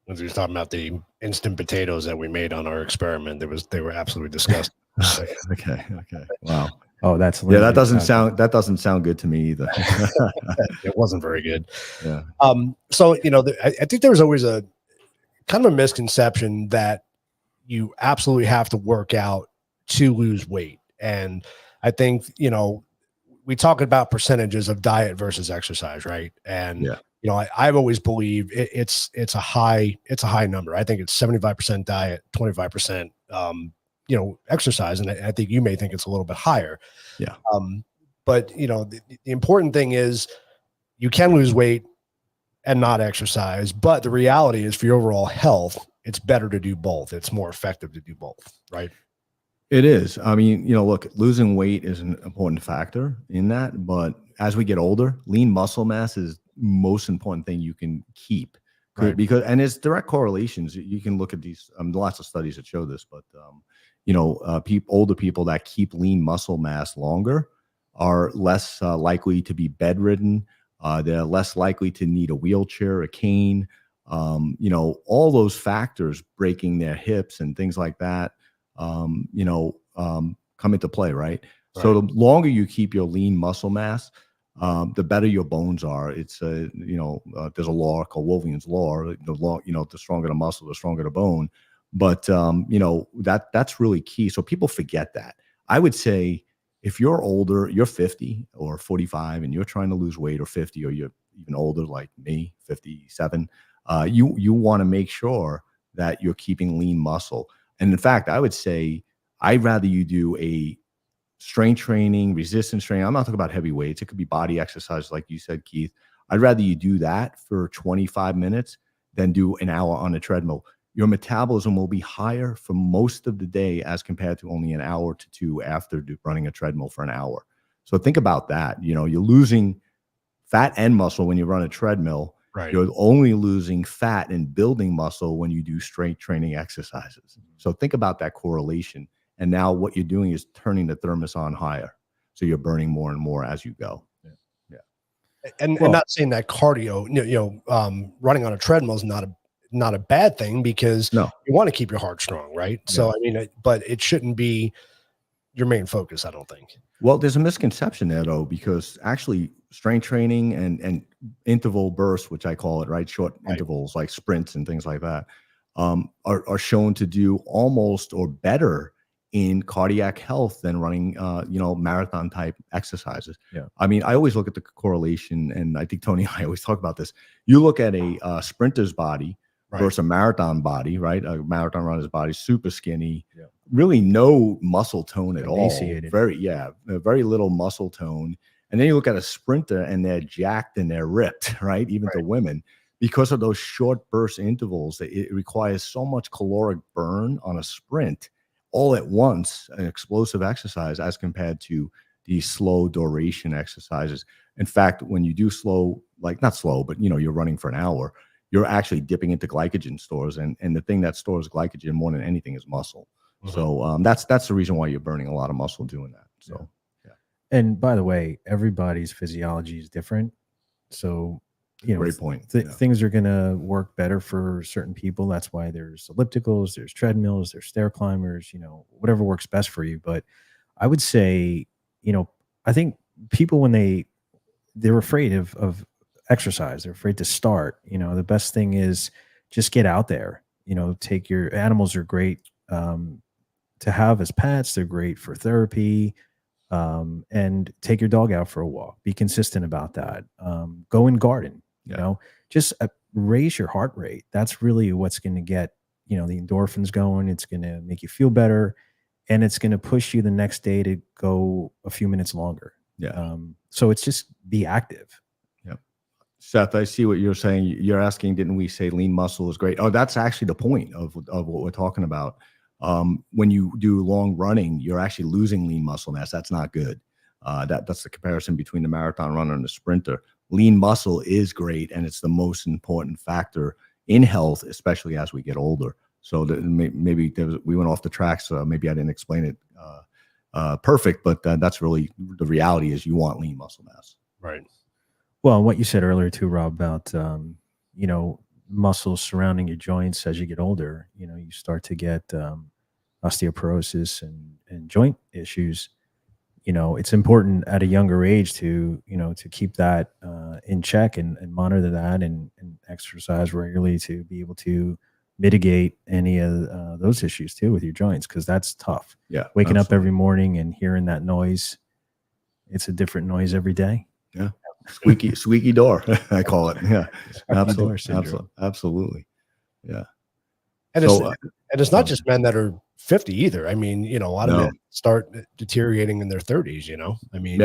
S1: When we were talking about the instant potatoes that we made on our experiment, they were absolutely disgusting.
S2: Okay. Wow.
S3: Oh, that's
S2: Yeah, that
S3: literally
S2: doesn't sound good to me either.
S1: It wasn't very good.
S2: Yeah.
S1: So, you know, I think there was always a kind of a misconception that you absolutely have to work out to lose weight. And I think, you know, we talk about percentages of diet versus exercise, right? And
S2: Yeah.
S1: you know, I've always believed it's a high number. I think it's 75% diet, 25%, you know, exercise. And I think you may think it's a little bit higher.
S2: Yeah.
S1: But you know, the important thing is you can lose weight and not exercise, but the reality is for your overall health, it's better to do both. It's more effective to do both, right?
S2: It is. I mean, you know, look, losing weight is an important factor in that, but as we get older, lean muscle mass is most important thing you can keep.
S1: Right.
S2: Because and it's direct correlations. You can look at these lots of studies that show this, but you know, older people that keep lean muscle mass longer are less likely to be bedridden. They're less likely to need a wheelchair, a cane. You know, all those factors, breaking their hips and things like that, you know, come into play, right? So the longer you keep your lean muscle mass, the better your bones are. It's you know, there's a law called Wolfing's law. The law, you know, the stronger the muscle, the stronger the bone. But you know, that's really key. So people forget that. I would say if you're older, you're 50 or 45, and you're trying to lose weight, or 50, or you're even older like me, 57, you want to make sure that you're keeping lean muscle. And in fact, I would say I'd rather you do a strength training, resistance training. I'm not talking about heavy weights. It could be body exercise, like you said, Keith. I'd rather you do that for 25 minutes than do an hour on a treadmill. Your metabolism will be higher for most of the day as compared to only an hour to two after running a treadmill for an hour. So think about that. You know, you're losing fat and muscle when you run a treadmill.
S1: Right.
S2: You're only losing fat and building muscle when you do strength training exercises. So think about that correlation. And now what you're doing is turning the thermos on higher. So you're burning more and more as you go.
S1: And not saying that cardio, running on a treadmill is not a bad thing, because
S2: No.
S1: you want to keep your heart strong, right?
S2: Yeah.
S1: So I mean, but it shouldn't be your main focus, I don't think.
S2: Well, there's a misconception there, though, because actually strength training and interval bursts, which I call it, right? Short intervals like sprints and things like that, are shown to do almost or better in cardiac health than running, marathon type exercises.
S3: Yeah.
S2: I mean, I always look at the correlation, and I think Tony and I always talk about this. You look at a sprinter's body versus a marathon body, right? A marathon runner's body, super skinny, really no muscle tone at all. Very little muscle tone. And then you look at a sprinter and they're jacked and they're ripped, right? Even the women, because of those short burst intervals, it requires so much caloric burn on a sprint all at once, an explosive exercise, as compared to these slow duration exercises. In fact, when you do slow, like not slow, but you're running for an hour, you're actually dipping into glycogen stores. And the thing that stores glycogen more than anything is muscle. Mm-hmm. So that's the reason why you're burning a lot of muscle doing that. So,
S3: And by the way, everybody's physiology is different. So,
S2: great point.
S3: Things are going to work better for certain people. That's why there's ellipticals, there's treadmills, there's stair climbers, whatever works best for you. But I would say, I think people, when they're afraid of exercise, they're afraid to start, the best thing is just get out there, take your animals are great to have as pets. They're great for therapy. And take your dog out for a walk. Be consistent about that. Go and garden. Just raise your heart rate. That's really what's going to get the endorphins going. It's going to make you feel better, and it's going to push you the next day to go a few minutes longer. So it's just be active.
S2: Seth, I see what you're saying. You're asking, didn't we say lean muscle is great? Oh, that's actually the point of what we're talking about. When you do long running, you're actually losing lean muscle mass. That's not good. That's the comparison between the marathon runner and the sprinter. Lean muscle is great, and it's the most important factor in health, especially as we get older. So maybe we went off the tracks. Maybe I didn't explain it perfect, but that's really the reality is you want lean muscle mass.
S1: Right.
S3: Well, what you said earlier too, Rob, about muscles surrounding your joints as you get older, you start to get osteoporosis and joint issues. It's important at a younger age to keep that in check and monitor that and exercise regularly to be able to mitigate any of those issues too with your joints, because that's tough.
S2: Yeah,
S3: waking up every morning and hearing that noise, it's a different noise every day.
S2: Yeah, squeaky door, I call it. Yeah, absolutely. Yeah,
S1: and it's not just men that are 50 either. I mean, a lot of men start deteriorating in their 30s. I mean,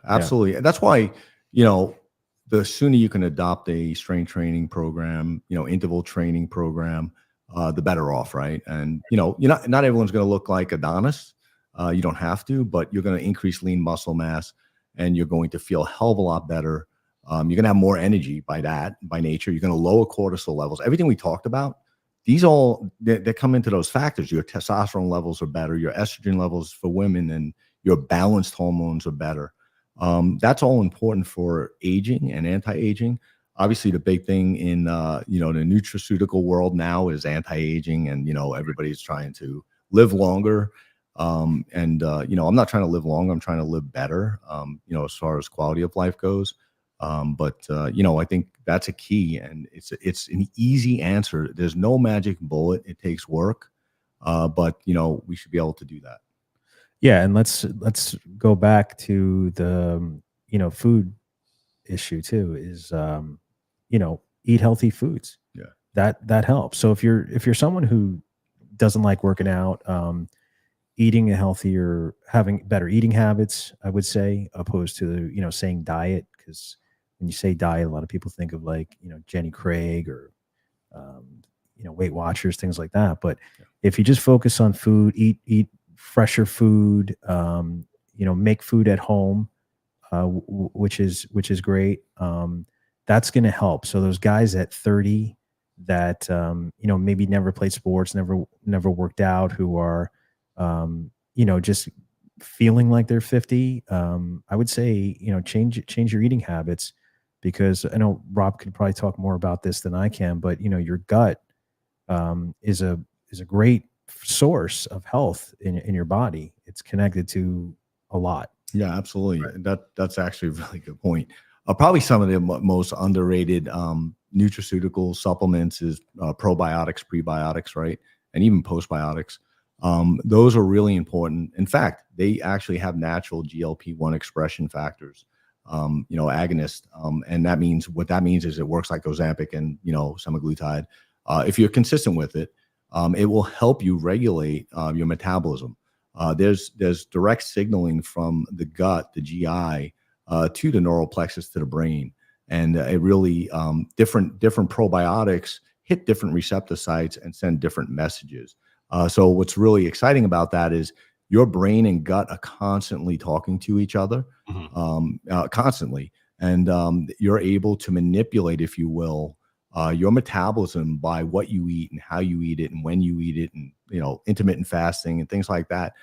S2: absolutely. That's why the sooner you can adopt a strength training program, interval training program, the better off, right? And not everyone's going to look like Adonis. You don't have to, but you're going to increase lean muscle mass, and you're going to feel a hell of a lot better. You're going to have more energy by nature. You're going to lower cortisol levels. Everything we talked about, these they come into those factors. Your testosterone levels are better. Your estrogen levels for women and your balanced hormones are better. That's all important for aging and anti-aging. Obviously, the big thing in the nutraceutical world now is anti-aging, and everybody's trying to live longer. I'm not trying to live longer. I'm trying to live better. As far as quality of life goes. I think that's a key, and it's an easy answer. There's no magic bullet. It takes work, but we should be able to do that.
S3: Yeah, and let's go back to the food issue too. Is eat healthy foods.
S2: Yeah,
S3: that helps. So if you're someone who doesn't like working out, eating a healthier, having better eating habits, I would say, opposed to saying diet, because when you say diet, a lot of people think of like Jenny Craig or Weight Watchers, things like that. But if you just focus on food, eat fresher food, make food at home, which is great. That's going to help. So those guys at 30 that maybe never played sports, never worked out, who are just feeling like they're 50, I would say change your eating habits, because I know Rob could probably talk more about this than I can, but your gut is a great source of health in your body. It's connected to a lot.
S2: Yeah, absolutely. Right. That's actually a really good point. Probably some of the most underrated nutraceutical supplements is probiotics, prebiotics, right? And even postbiotics. Those are really important. In fact, they actually have natural GLP-1 expression factors, agonist. And what that means is it works like Ozempic and, semaglutide. If you're consistent with it, it will help you regulate your metabolism. There's direct signaling from the gut, the GI, to the neural plexus, to the brain. And it really, different probiotics hit different receptor sites and send different messages. So what's really exciting about that is your brain and gut are constantly talking to each other, constantly. And you're able to manipulate, if you will, your metabolism by what you eat and how you eat it and when you eat it, and, intermittent fasting and things like that,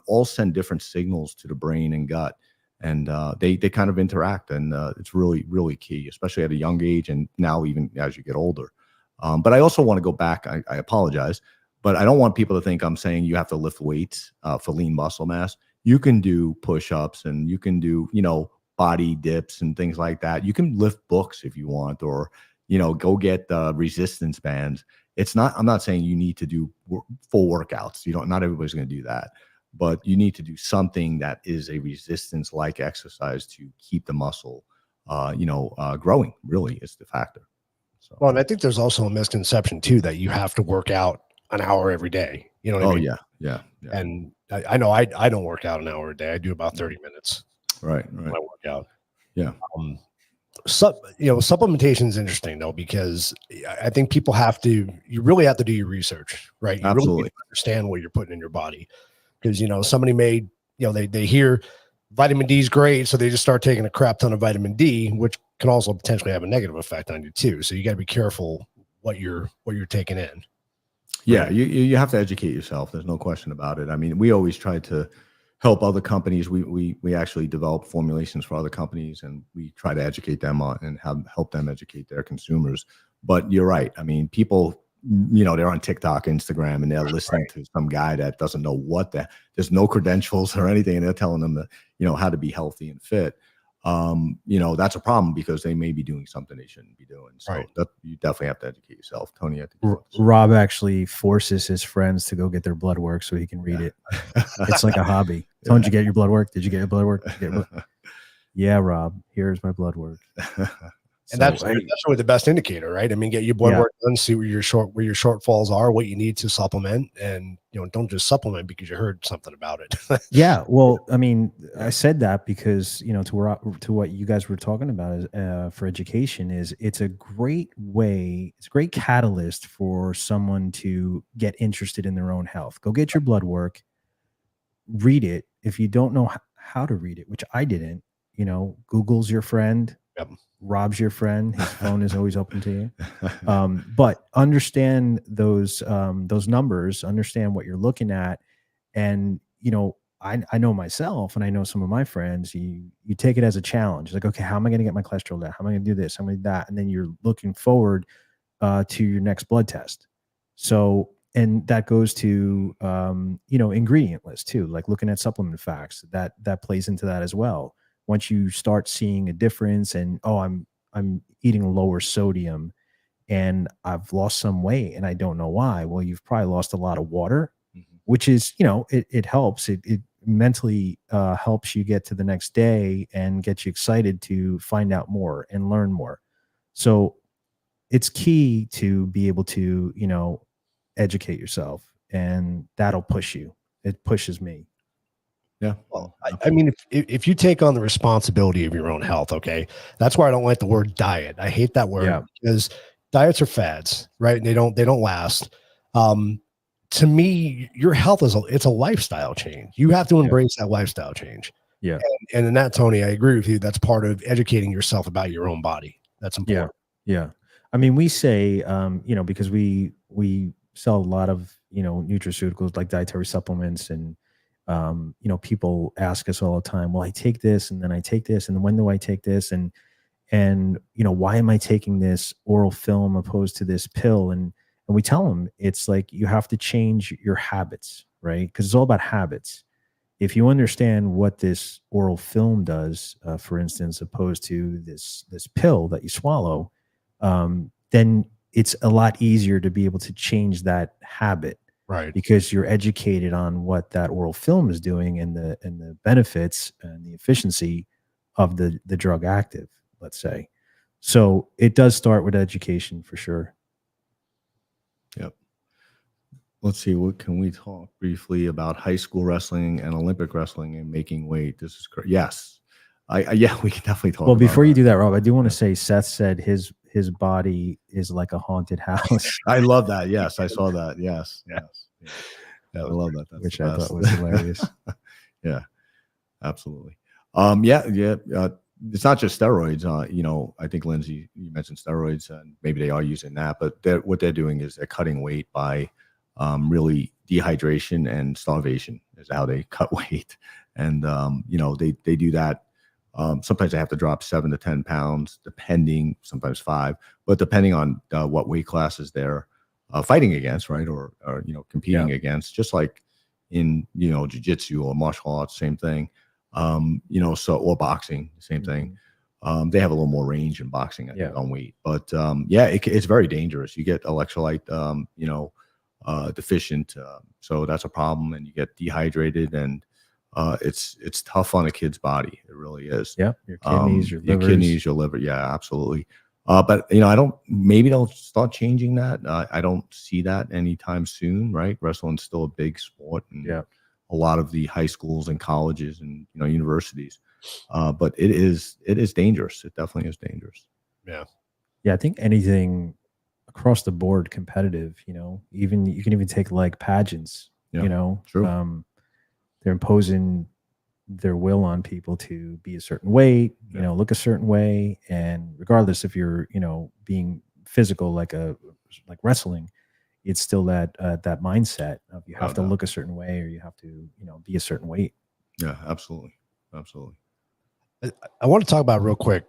S2: all send different signals to the brain and gut. And they kind of interact, and it's really, really key, especially at a young age and now even as you get older. But I also want to go back. I apologize. But I don't want people to think I'm saying you have to lift weights for lean muscle mass. You can do push-ups, and you can do, body dips and things like that. You can lift books if you want, or, go get resistance bands. I'm not saying you need to do full workouts. Not everybody's going to do that, but you need to do something that is a resistance-like exercise to keep the muscle, growing. Really is the factor. So.
S1: Well, and I think there's also a misconception too that you have to work out an hour every day. You know what I mean?
S2: Yeah.
S1: And I know I don't work out an hour a day. I do about 30 minutes.
S2: Right.
S1: My workout.
S2: Yeah.
S1: Supplementation is interesting though, because I think you really have to do your research, right? You
S2: Absolutely.
S1: really need to understand what you're putting in your body, because, somebody may they hear vitamin D is great, so they just start taking a crap ton of vitamin D, which can also potentially have a negative effect on you too. So you got to be careful what you're taking in.
S2: Yeah,
S1: Right.
S2: you have to educate yourself. There's no question about it. I mean, we always try to help other companies. We actually develop formulations for other companies, and we try to educate them on and help them educate their consumers. But you're right. I mean, people, they're on TikTok, Instagram, and they're listening to some guy that doesn't know there's no credentials or anything, and they're telling them that, how to be healthy and fit. That's a problem because they may be doing something they shouldn't be doing. So that you definitely have to educate yourself. Tony, I think
S3: Rob actually forces his friends to go get their blood work so he can read it. It's like a hobby. Don't you get your blood work? Did you get your blood work? Yeah, Rob, here's my blood work.
S1: And that's really the best indicator, right? I mean, get your blood work done, see where your shortfalls are, what you need to supplement, and don't just supplement because you heard something about it.
S3: Yeah, well, I mean, I said that because to what you guys were talking about is for education is it's a great way, it's a great catalyst for someone to get interested in their own health. Go get your blood work, read it. If you don't know how to read it, which I didn't, Google's your friend.
S1: Yep.
S3: Rob's your friend. His phone is always open to you. But understand those numbers, understand what you're looking at. And, I know myself and I know some of my friends, you take it as a challenge. Like, okay, how am I going to get my cholesterol down? How am I going to do this? How am I going to do that? And then you're looking forward to your next blood test. So, and that goes to, ingredient list too, like looking at supplement facts that plays into that as well. Once you start seeing a difference and, I'm eating lower sodium and I've lost some weight and I don't know why. Well, you've probably lost a lot of water, which is, it helps. It mentally helps you get to the next day and get you excited to find out more and learn more. So it's key to be able to, educate yourself, and that'll push you. It pushes me.
S2: Yeah.
S1: Well, I mean, if you take on the responsibility of your own health, okay, that's why I don't like the word diet. I hate that word because diets are fads, right? And they don't last. To me, your health it's a lifestyle change. You have to embrace that lifestyle change.
S3: Yeah.
S1: And in that, Tony, I agree with you. That's part of educating yourself about your own body. That's important.
S3: Yeah. I mean, we say, because we sell a lot of, nutraceuticals like dietary supplements, and people ask us all the time, well, I take this and then I take this, and when do I take this? And why am I taking this oral film opposed to this pill? And we tell them it's like, you have to change your habits, right? Because it's all about habits. If you understand what this oral film does, for instance, opposed to this pill that you swallow, then it's a lot easier to be able to change that habit.
S1: Right.
S3: Because you're educated on what that oral film is doing and the benefits and the efficiency of the drug active, let's say. So it does start with education for sure.
S2: Yep. Let's see. What can we talk briefly about high school wrestling and Olympic wrestling and making weight? This is great. Yes. We can definitely talk.
S3: Well, before you do that, Rob, I do want to say Seth said his body is like a haunted house.
S2: I love that. Yes, I saw that. Yes. Yeah, I love that. That's
S3: which I thought was hilarious.
S2: Yeah, absolutely. It's not just steroids. I think Lindsay, you mentioned steroids, and maybe they are using that, but what they're doing is they're cutting weight by really dehydration and starvation is how they cut weight. And they do that. Sometimes they have to drop 7 to 10 pounds, sometimes 5, but depending on what weight classes they're fighting against, right? Or competing against, just like in, jiu-jitsu or martial arts, same thing. Or boxing, same thing. They have a little more range in boxing, I think, on weight, but it's very dangerous. You get electrolyte, deficient. So that's a problem, and you get dehydrated, and it's tough on a kid's body. It really is.
S3: Yeah. Your kidneys,
S2: your liver. Yeah, absolutely. But maybe they'll start changing that. I don't see that anytime soon, right? Wrestling's still a big sport, and a lot of the high schools and colleges and universities. But it is dangerous. It definitely is dangerous.
S1: Yeah.
S3: Yeah, I think anything across the board competitive, even you can even take like pageants,
S2: True.
S3: They're imposing their will on people to be a certain weight, you
S2: Yeah.
S3: know, look a certain way. And regardless if you're, you know, being physical, like wrestling, it's still that mindset of you have
S2: Oh,
S3: to
S2: no.
S3: look a certain way, or you have to, you know, be a certain weight.
S2: Yeah, absolutely. Absolutely.
S1: I want to talk about real quick.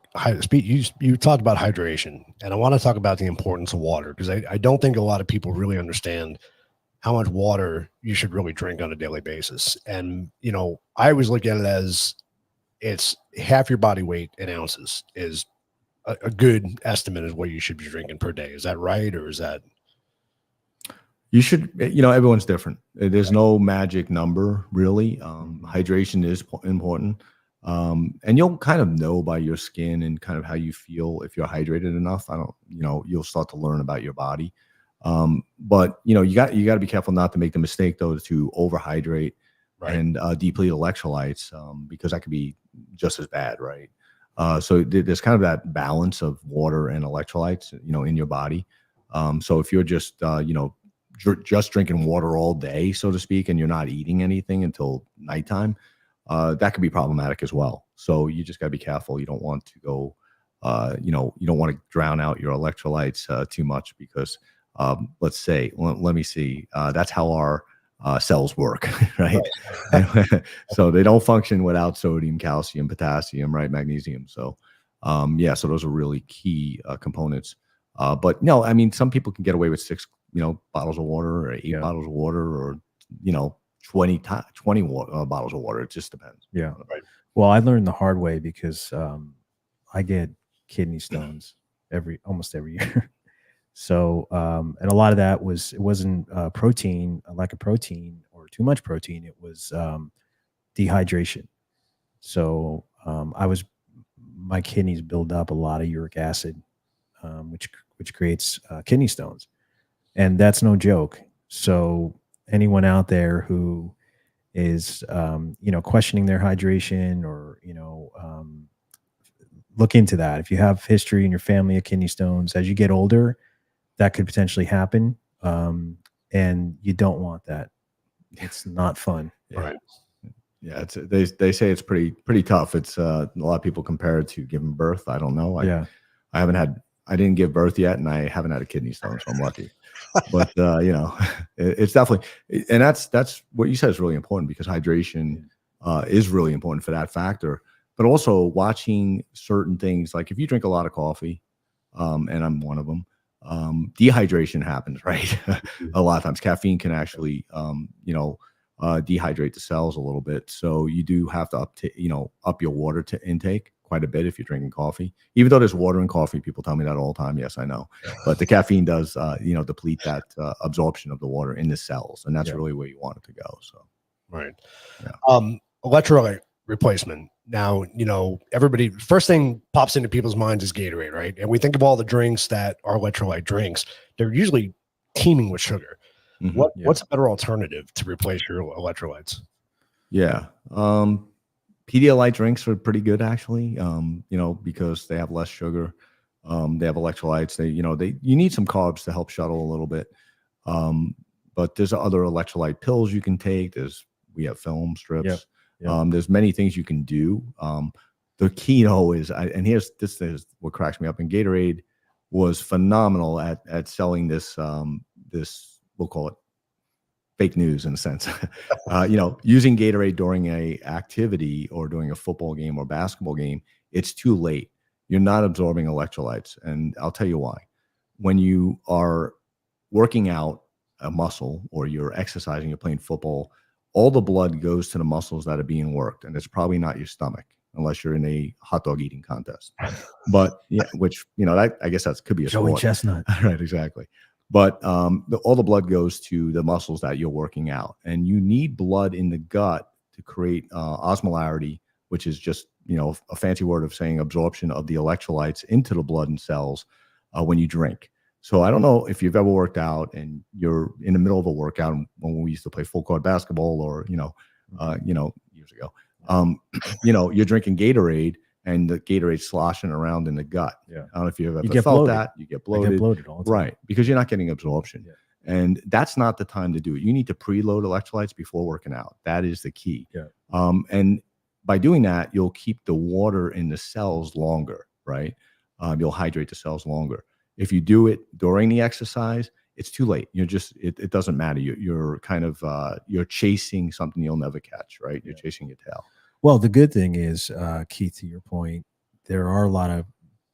S1: You talked about hydration, and I want to talk about the importance of water, because I don't think a lot of people really understand how much water you should really drink on a daily basis. And you know, I always look at it as it's half your body weight in ounces is a good estimate of what you should be drinking per day. Is that right, or is that?
S2: You should, you know, everyone's different. There's no magic number, really. Hydration is important. And you'll kind of know by your skin and kind of how you feel if you're hydrated enough. You know, you'll start to learn about your body. But you know, you got to be careful not to make the mistake though to overhydrate
S1: Right.
S2: and deplete electrolytes, because that could be just as bad, right? So there's kind of that balance of water and electrolytes, you know, in your body. So if you're just, you know, just drinking water all day, so to speak, and you're not eating anything until nighttime, that could be problematic as well. So you just got to be careful. You don't want to go, you know, you don't want to drown out your electrolytes too much because, let's say, let me see, that's how our cells work, right? So they don't function without sodium, calcium, potassium, right? Magnesium. So, yeah, so those are really key components. But no, I mean, some people can get away with 6, you know, bottles of water or 8 bottles of water, or, you know, 20 bottles of water. It just depends.
S3: Yeah.
S1: Right.
S3: Well, I learned the hard way because I get kidney stones almost every year. So, and a lot of that it wasn't protein, a lack of protein or too much protein. It was dehydration. So my kidneys build up a lot of uric acid, which creates kidney stones. And that's no joke. So anyone out there who is, you know, questioning their hydration, or, you know, look into that. If you have history in your family of kidney stones, as you get older, that could potentially happen. And you don't want that. It's not fun.
S2: Yeah.
S1: Right.
S2: Yeah, they say it's pretty tough. It's a lot of people compare it to giving birth. I don't know. I didn't give birth yet, and I haven't had a kidney stone, so I'm lucky. But you know, it's definitely, and that's what you said is really important, because hydration is really important for that factor. But also watching certain things, like if you drink a lot of coffee, and I'm one of them, dehydration happens, right? A lot of times, caffeine can actually, you know, dehydrate the cells a little bit. So you do have to up your water intake quite a bit if you're drinking coffee. Even though there's water in coffee, people tell me that all the time. Yes, I know, but the caffeine does, you know, deplete that absorption of the water in the cells, and that's really where you want it to go. So,
S1: right.
S2: Yeah.
S1: Electrolyte replacement. Now, you know, everybody, first thing pops into people's minds is Gatorade, right? And we think of all the drinks that are electrolyte drinks. They're usually teeming with sugar.
S2: Mm-hmm.
S1: What's a better alternative to replace your electrolytes?
S2: Yeah. Pedialyte drinks are pretty good, actually, you know, because they have less sugar. They have electrolytes. You need some carbs to help shuttle a little bit. But there's other electrolyte pills you can take. We have film strips. Yep. There's many things you can do. The key though is, this is what cracks me up. And Gatorade was phenomenal at selling this, we'll call it fake news in a sense. You know, using Gatorade during a activity or during a football game or basketball game, it's too late. You're not absorbing electrolytes. And I'll tell you why. When you are working out a muscle, or you're exercising, you're playing football, all the blood goes to the muscles that are being worked. And it's probably not your stomach, unless you're in a hot dog eating contest. But yeah, which, you know, I guess that could be a
S3: Joey
S2: sport.
S3: Chestnut.
S2: Right, exactly. But all the blood goes to the muscles that you're working out, and you need blood in the gut to create osmolarity, which is just, you know, a fancy word of saying absorption of the electrolytes into the blood and cells when you drink. So I don't know if you've ever worked out and you're in the middle of a workout, when we used to play full court basketball, or you know, years ago, you know, you're drinking Gatorade, and the Gatorade sloshing around in the gut.
S3: Yeah.
S2: I don't know if you've ever
S3: get
S2: felt
S3: bloated.
S2: that. You get
S3: I
S2: bloated.
S3: get bloated all the time.
S2: Right, because you're not getting absorption.
S3: Yeah.
S2: And that's not the time to do it. You need to preload electrolytes before working out. That is the key.
S3: Yeah.
S2: And by doing that, you'll keep the water in the cells longer, right? You'll hydrate the cells longer. If you do it during the exercise, it's too late. You're just, it doesn't matter. You're kind of, you're chasing something you'll never catch, right? You're chasing your tail.
S3: Well, the good thing is, Keith, to your point, there are a lot of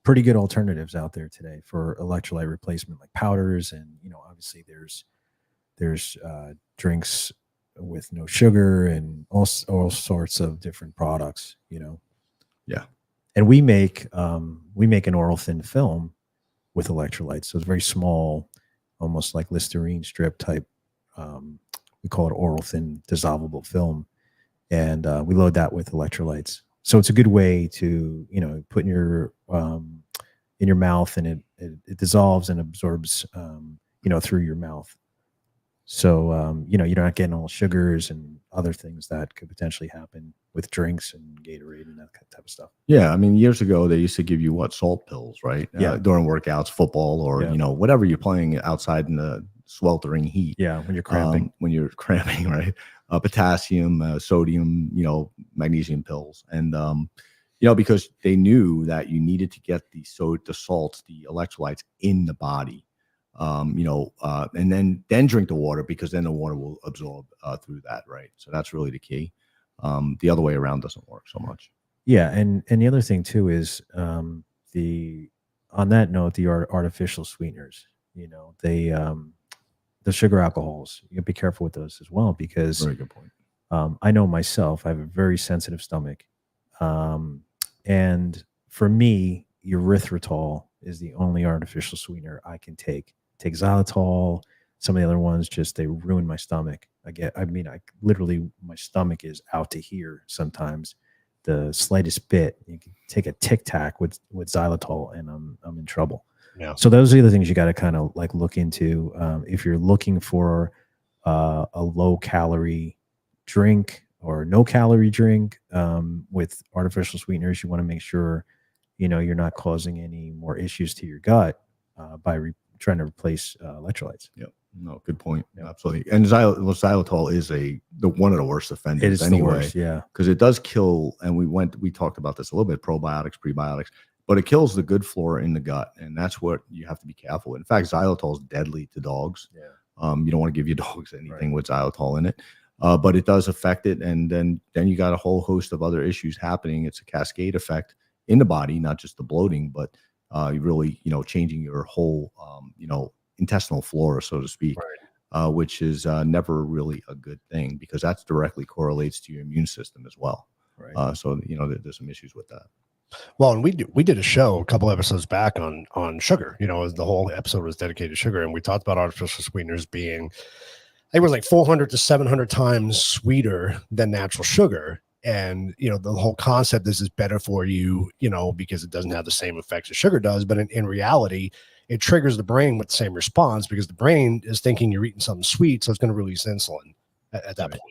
S3: pretty good alternatives out there today for electrolyte replacement, like powders. And, obviously there's drinks with no sugar and all sorts of different products,
S2: Yeah.
S3: And we make an oral thin film with electrolytes. So it's very small, almost like Listerine strip type. We call it oral thin dissolvable film. And we load that with electrolytes. So it's a good way to, put in your mouth, and it dissolves and absorbs, through your mouth. So, you're not getting all sugars and other things that could potentially happen with drinks and Gatorade and that type of stuff.
S2: Yeah. I mean, years ago, they used to give you salt pills, right?
S3: Yeah.
S2: During workouts, football, or, whatever you're playing outside in the sweltering heat.
S3: Yeah. When you're cramping.
S2: Right? Potassium, sodium, magnesium pills. And, because they knew that you needed to get the salts, the electrolytes in the body, and then drink the water, because then the water will absorb through that. Right. So that's really the key. The other way around doesn't work so much.
S3: Yeah. And the other thing too is on that note, the artificial sweeteners, the sugar alcohols, you gotta be careful with those as well, because
S2: Very good point.
S3: I know myself, I have a very sensitive stomach. And for me, erythritol is the only artificial sweetener I can take. Take xylitol, some of the other ones, they ruin my stomach. I literally, my stomach is out to here sometimes. The slightest bit, you can take a Tic Tac with xylitol, and I'm in trouble.
S1: Yeah.
S3: So those are the things you got to kind of like look into if you're looking for a low calorie drink or no calorie drink with artificial sweeteners. You want to make sure you're not causing any more issues to your gut by trying to replace electrolytes.
S2: Yep. No, good point.
S3: Yep.
S2: Absolutely. And xylitol is one of the worst offenders.
S3: It is
S2: anyway,
S3: the worst, yeah,
S2: because it does kill. And we talked about this a little bit: probiotics, prebiotics. But it kills the good flora in the gut, and that's what you have to be careful with. In fact, xylitol is deadly to dogs.
S3: Yeah.
S2: You don't want to give your dogs anything with xylitol in it, but it does affect it, and then you got a whole host of other issues happening. It's a cascade effect in the body, not just the bloating, but you really changing your whole intestinal flora, so to speak,
S1: Right.
S2: Which is never really a good thing, because that directly correlates to your immune system as well.
S3: Right.
S2: So there's some issues with that.
S1: Well, and we did a show a couple episodes back on sugar. The whole episode was dedicated to sugar, and we talked about artificial sweeteners being, it was like 400 to 700 times sweeter than natural sugar. And the whole concept is better for you, because it doesn't have the same effects as sugar does. But in reality, it triggers the brain with the same response, because the brain is thinking you're eating something sweet, so it's going to release insulin at that point.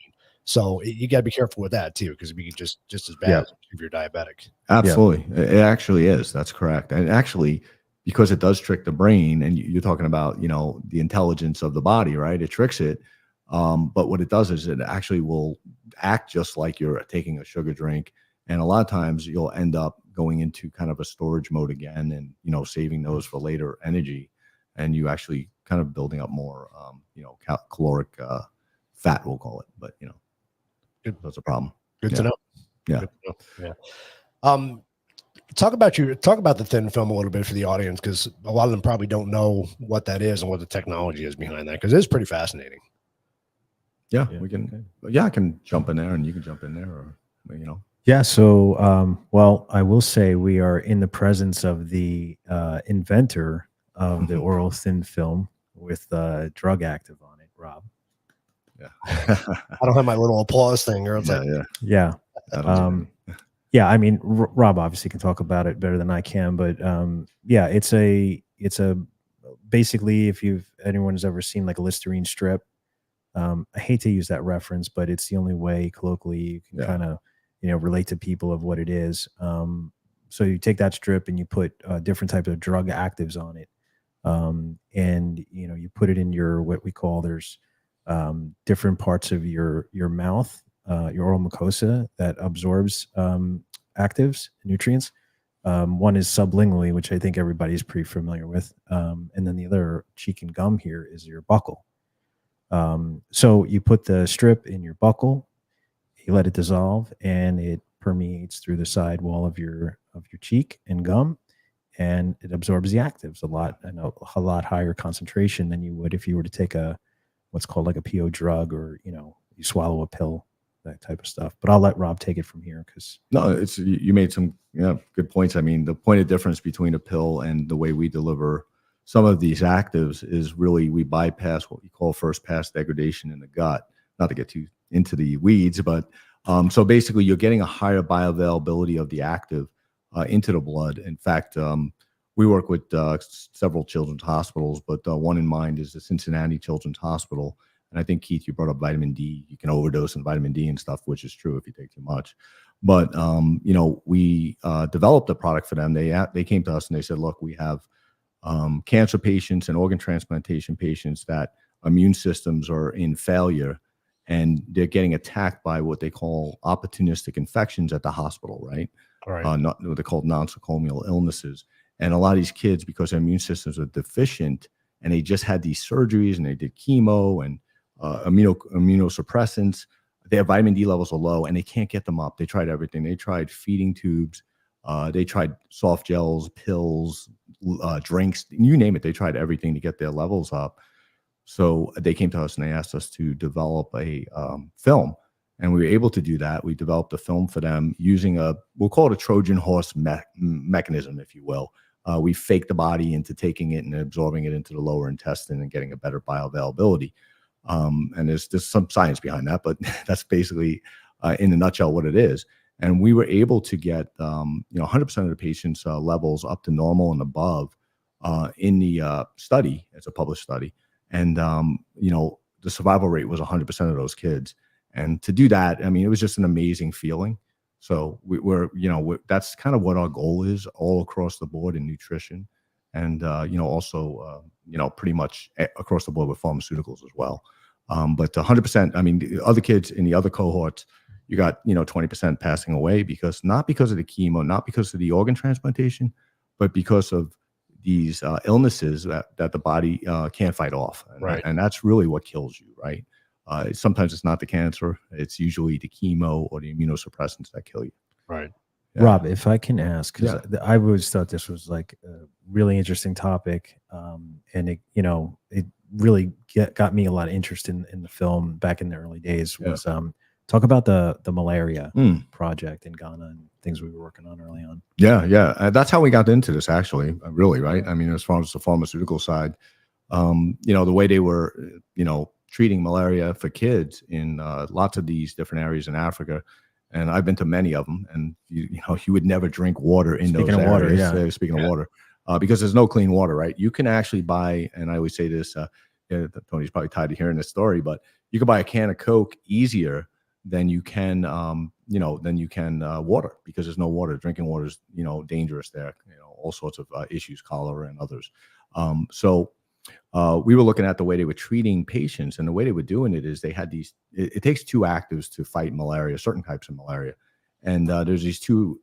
S1: So you got to be careful with that too, because it be just as bad if you're diabetic.
S2: Absolutely. Yeah. It actually is. That's correct. And actually, because it does trick the brain, and you're talking about, the intelligence of the body, right? It tricks it. But what it does is it actually will act just like you're taking a sugar drink. And a lot of times you'll end up going into kind of a storage mode again, and, saving those for later energy. And you actually kind of building up more, caloric fat, we'll call it. But, that's a problem.
S1: Good to know.
S2: Yeah.
S1: Good to know. Yeah. Talk about the thin film a little bit for the audience, because a lot of them probably don't know what that is and what the technology is behind that, because it's pretty fascinating.
S2: Yeah, we can. Yeah, I can jump in there, and you can jump in there, or
S3: Yeah. So, well, I will say we are in the presence of the inventor of the oral thin film with drug active on it, Rob.
S2: Yeah.
S1: I don't have my little applause thing, or it's
S3: Yeah. Yeah. I mean, Rob obviously can talk about it better than I can, but yeah, it's a basically, if anyone's ever seen like a Listerine strip, I hate to use that reference, but it's the only way colloquially you can kind of, relate to people of what it is. So you take that strip and you put different types of drug actives on it. And, you put it in your, what we call, there's different parts of your mouth your oral mucosa that absorbs actives, nutrients. One is sublingually, which I think everybody's pretty familiar with. And then the other cheek and gum here is your buccal. So you put the strip in your buccal, you let it dissolve, and it permeates through the side wall of your cheek and gum, and it absorbs the actives a lot higher concentration than you would if you were to take what's called like a PO drug, or you swallow a pill, that type of stuff. But I'll let Rob take it from here because
S2: No, it's you made some good points. I mean, the point of difference between a pill and the way we deliver some of these actives is really we bypass what we call first pass degradation in the gut. Not to get too into the weeds, but so basically you're getting a higher bioavailability of the active into the blood. In fact, we work with several children's hospitals, but one in mind is the Cincinnati Children's Hospital. And I think, Keith, you brought up vitamin D. You can overdose in vitamin D and stuff, which is true if you take too much. But, we developed a product for them. They came to us and they said, look, we have cancer patients and organ transplantation patients that immune systems are in failure, and they're getting attacked by what they call opportunistic infections at the hospital, right?
S1: Right.
S2: Not what they call nosocomial illnesses. And a lot of these kids, because their immune systems are deficient and they just had these surgeries and they did chemo and immunosuppressants, their vitamin D levels are low and they can't get them up. They tried everything. They tried feeding tubes. They tried soft gels, pills, drinks, you name it. They tried everything to get their levels up. So they came to us and they asked us to develop a film. And we were able to do that. We developed a film for them using we'll call it a Trojan horse mechanism, if you will. We faked the body into taking it and absorbing it into the lower intestine and getting a better bioavailability. And there's some science behind that, but that's basically in a nutshell what it is. And we were able to get 100% of the patients' levels up to normal and above in the study. It's a published study. And, the survival rate was 100% of those kids. And to do that, I mean, it was just an amazing feeling. So that's kind of what our goal is all across the board in nutrition. And, also, pretty much across the board with pharmaceuticals as well. But 100%, I mean, the other kids in the other cohorts, you got, 20% passing away not because of the chemo, not because of the organ transplantation, but because of these illnesses that the body can't fight off.
S1: Right.
S2: And that's really what kills you, right? Sometimes it's not the cancer. It's usually the chemo or the immunosuppressants that kill you.
S1: Right.
S2: Yeah.
S3: Rob, if I can ask, because I always thought this was like a really interesting topic, and it really got me a lot of interest in the film back in the early days. Was talk about the malaria project in Ghana and things we were working on early on.
S2: Yeah. That's how we got into this, actually, really, right? I mean, as far as the pharmaceutical side, the way they were, treating malaria for kids in lots of these different areas in Africa. And I've been to many of them, and you would never drink water in those areas. Speaking of water, because there's no clean water, right? You can actually buy, and I always say this, Tony's probably tired of hearing this story, but you can buy a can of Coke easier than you can, water, because there's no water. Drinking water is, dangerous there. All sorts of issues, cholera and others. So we were looking at the way they were treating patients, and the way they were doing it is they had these. It takes two actives to fight malaria, certain types of malaria, and there's these two,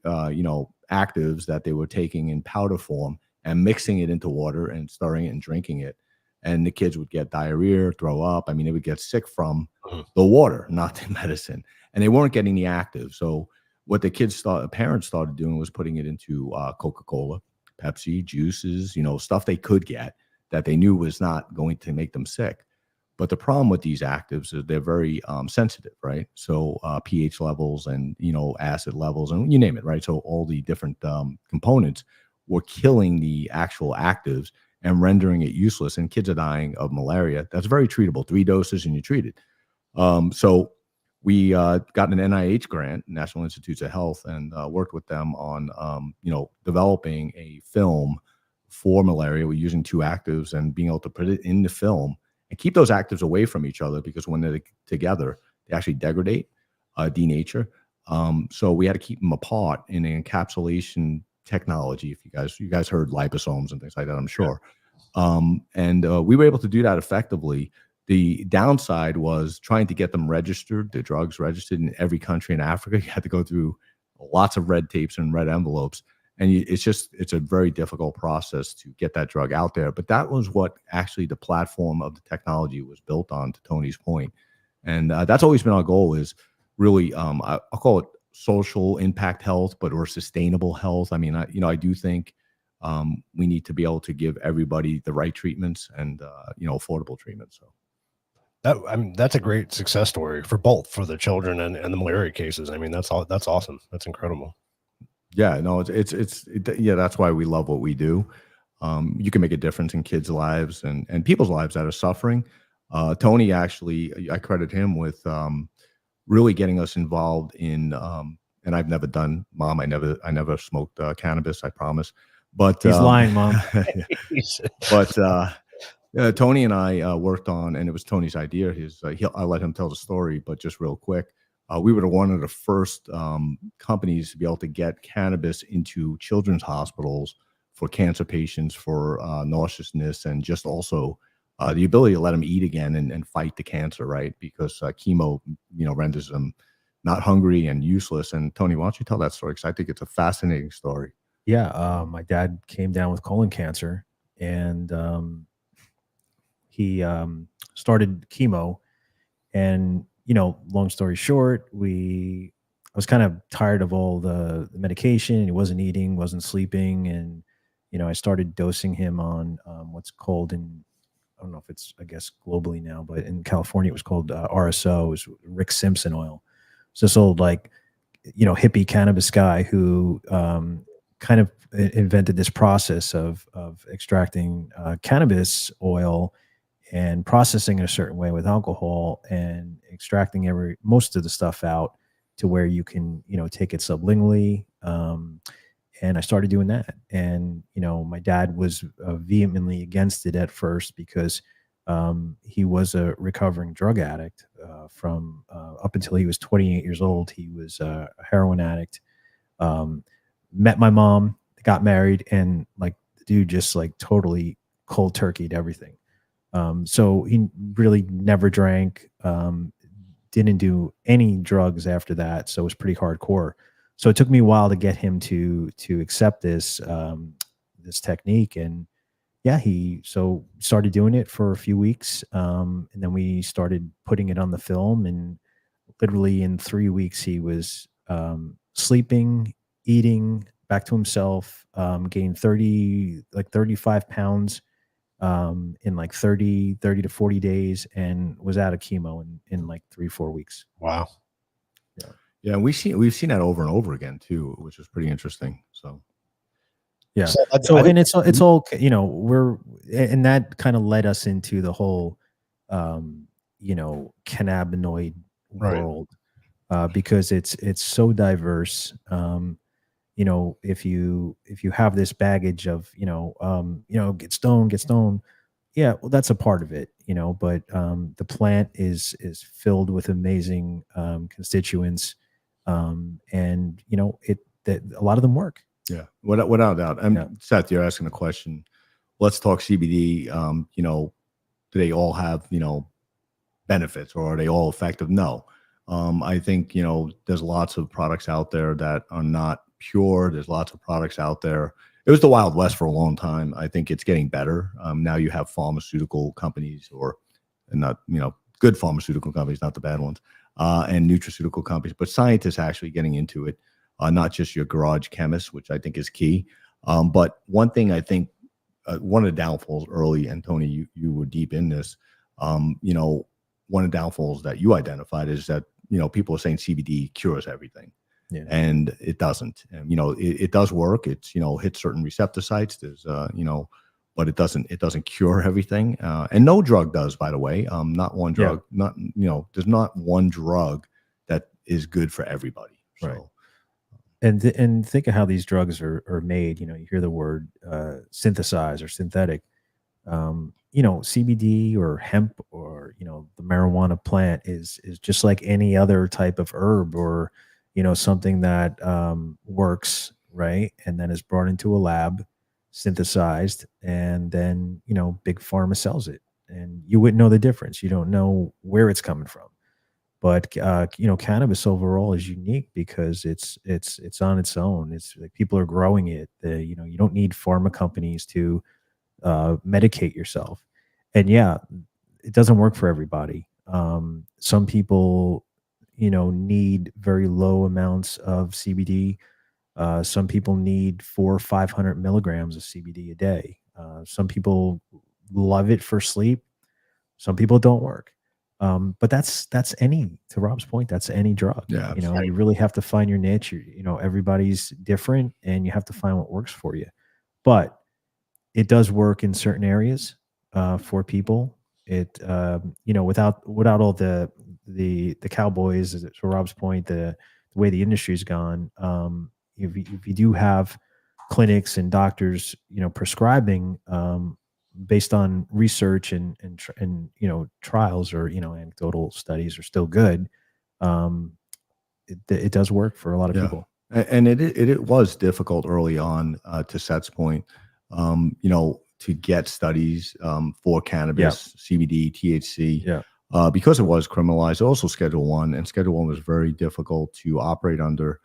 S2: actives that they were taking in powder form and mixing it into water and stirring it and drinking it. And the kids would get diarrhea, throw up. I mean, they would get sick from the water, not the medicine. And they weren't getting the active. So what the parents started doing was putting it into Coca-Cola, Pepsi, juices, stuff they could get that they knew was not going to make them sick. But the problem with these actives is they're very sensitive, right? So pH levels and, acid levels and you name it, right? So all the different components were killing the actual actives and rendering it useless, and kids are dying of malaria. That's very treatable. 3 doses and you're treated. So we got an NIH grant, National Institutes of Health, and worked with them on, developing a film for malaria. We're using 2 actives and being able to put it in the film and keep those actives away from each other, because when they're together, they actually degrade, denature. So we had to keep them apart in an encapsulation technology. If you guys heard liposomes and things like that, I'm sure. And we were able to do that effectively The downside was trying to get them registered, the drugs registered in every country in Africa. You had to go through lots of red tapes and red envelopes. And it's a very difficult process to get that drug out there. But that was what actually the platform of the technology was built on, to Tony's point. And that's always been our goal, is really, I'll call it social impact health, or sustainable health. I mean, I do think we need to be able to give everybody the right treatments and, affordable treatments. So.
S1: That's a great success story for both, for the children and the malaria cases. I mean, that's awesome. That's incredible.
S2: Yeah, no, that's why we love what we do. You can make a difference in kids' lives and people's lives that are suffering. Tony, actually, I credit him with really getting us involved in, and I've never done, Mom, I never smoked cannabis, I promise. But
S3: he's lying, Mom.
S2: But Tony and I worked on, and it was Tony's idea. I'll let him tell the story, but just real quick. We were one of the first companies to be able to get cannabis into children's hospitals for cancer patients, for nauseousness, and just also the ability to let them eat again and fight the cancer, right? Because chemo, renders them not hungry and useless. And Tony, why don't you tell that story? Because I think it's a fascinating story.
S3: Yeah, my dad came down with colon cancer, and he started chemo, and long story short, I was kind of tired of all the medication. He wasn't eating, wasn't sleeping. And, I started dosing him on what's called I don't know if it's, I guess, globally now, but in California, it was called RSO, it was Rick Simpson oil. So this old, hippie cannabis guy who kind of invented this process of extracting cannabis oil and processing it a certain way with alcohol and extracting most of the stuff out to where you can, take it sublingually. And I started doing that. And, my dad was vehemently against it at first because he was a recovering drug addict from up until he was 28 years old. He was a heroin addict, met my mom, got married, and the dude just totally cold turkeyed everything. So he really never drank, didn't do any drugs after that. So it was pretty hardcore. So it took me a while to get him to accept this technique. And yeah, he started doing it for a few weeks. And then we started putting it on the film, and literally in 3 weeks, he was sleeping, eating, back to himself, gained 35 pounds in 30 to 40 days, and was out of chemo in 3-4 weeks.
S1: Wow.
S2: Yeah, we've seen that over and over again too, which is pretty interesting. So
S3: yeah. And it's all, and that kind of led us into the whole cannabinoid world, because it's so diverse. If you have this baggage of get stoned, yeah, well, that's a part of it, but the plant is filled with amazing constituents, and that a lot of them work.
S2: Yeah, without doubt. Seth, you're asking a question. Let's talk CBD. Do they all have benefits, or are they all effective? No. I think there's lots of products out there that are not pure. There's lots of products out there. It was the Wild West for a long time. I think it's getting better. Now you have pharmaceutical companies, good pharmaceutical companies, not the bad ones, and nutraceutical companies, but scientists actually getting into it, not just your garage chemists, which I think is key. But one thing I think, one of the downfalls early, and Tony, you were deep in this, one of the downfalls that you identified is that, people are saying CBD cures everything. Yeah. And it doesn't. It does work. It's hits certain receptor sites. There's but it doesn't cure everything. And no drug does, by the way. Not one drug. Yeah. There's not one drug that is good for everybody. So.
S3: Right. And think of how these drugs are made. You hear the word synthesized or synthetic. CBD or hemp or the marijuana plant is just like any other type of herb or something that works, right? And then is brought into a lab, synthesized, and then, big pharma sells it. and you wouldn't know the difference. You don't know where it's coming from. But cannabis overall is unique because it's on its own. It's like people are growing it. You don't need pharma companies to medicate yourself. And yeah, it doesn't work for everybody. Some people, need very low amounts of CBD. Some people need 400 or 500 milligrams of CBD a day. Some people love it for sleep. Some people don't work. But that's to Rob's point, that's any drug.
S2: Yeah,
S3: You really have to find your niche. Everybody's different and you have to find what works for you. But it does work in certain areas for people. It, without all the cowboys, to Rob's point, the way the industry's gone, if you do have clinics and doctors, prescribing, based on research and trials or anecdotal studies are still good. It does work for a lot of people.
S2: And it was difficult early on, to Seth's point, to get studies for cannabis, CBD, THC, because it was criminalized. Also, Schedule 1, and Schedule 1 was very difficult to operate under.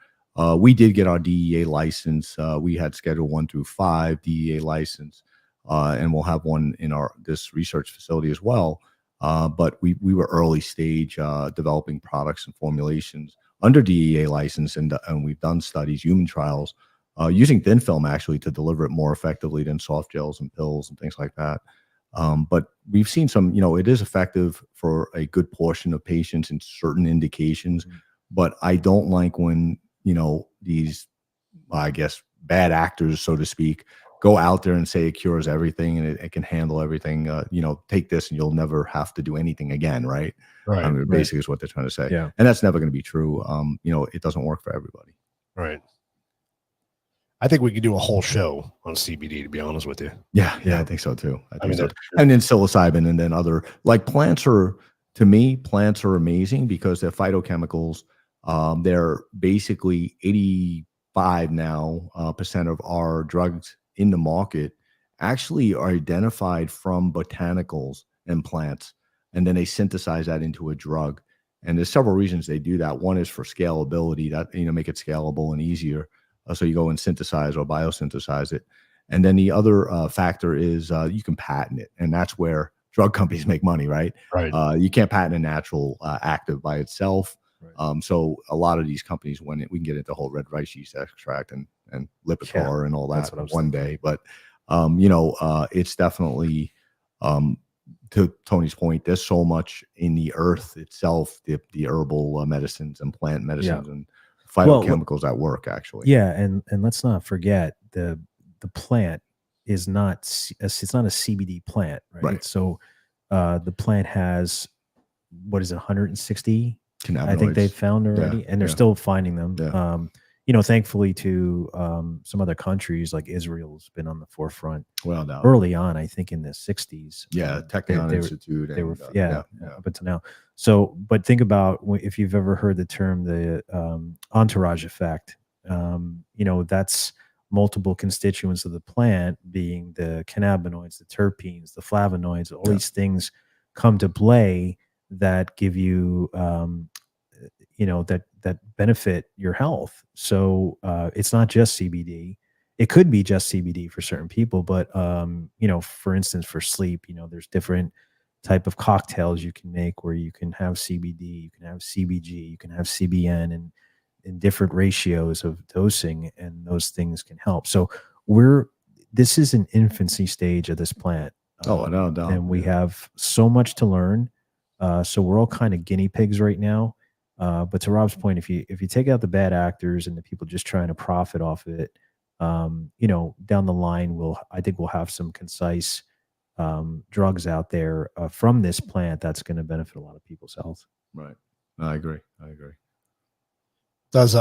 S2: We did get our DEA license. We had Schedule 1 through 5 DEA license. And we'll have one in this research facility as well. But we were early stage developing products and formulations under DEA license, and we've done studies, human trials, using thin film actually to deliver it more effectively than soft gels and pills and things like that. But we've seen some, it is effective for a good portion of patients in certain indications. But I don't like when, these, I guess, bad actors, so to speak, go out there and say it cures everything and it can handle everything. Take this and you'll never have to do anything again, right?
S1: Right.
S2: Basically is what they're trying to say.
S3: Yeah.
S2: And that's never going to be true. It doesn't work for everybody.
S1: Right. I think we could do a whole show on CBD, to be honest with you.
S2: Yeah, I think so too. I mean,
S1: so.
S2: And then psilocybin, and then other, like, plants are amazing because they're phytochemicals. They're basically 85% now of our drugs in the market actually are identified from botanicals and plants, and then they synthesize that into a drug. And there's several reasons they do that. One is for scalability, that make it scalable and easier. So you go and synthesize or biosynthesize it. And then the other factor is you can patent it, and that's where drug companies make money, right?
S1: Right.
S2: You can't patent a natural active by itself.
S3: Right.
S2: So a lot of these companies, we can get into whole red rice yeast extract and Lipitor and all that one day. But, it's definitely, to Tony's point, there's so much in the earth itself, the herbal medicines and plant medicines and phytochemicals that work actually.
S3: Yeah. And let's not forget the plant is not, it's not a CBD plant, right? So the plant has, what is it, 160? I think they found already, and they're still finding them. Thankfully to some other countries like Israel's been on the forefront.
S2: Well, no.
S3: Early on, I think in the 60s.
S2: Technion Institute.
S3: They were up until now. So, but think about if you've ever heard the term the entourage effect. That's multiple constituents of the plant, being the cannabinoids, the terpenes, the flavonoids. All these things come to play that give you that benefit your health. So it's not just CBD. It could be just CBD for certain people, but for instance, for sleep, there's different type of cocktails you can make where you can have CBD, you can have CBG, you can have CBN, and in different ratios of dosing, and those things can help. So this is an infancy stage of this plant.
S2: No.
S3: And we have so much to learn. So we're all kind of guinea pigs right now. But to Rob's point, if you take out the bad actors and the people just trying to profit off of it, down the line, I think we'll have some concise drugs out there from this plant that's going to benefit a lot of people's health.
S2: Right. I agree.
S1: Does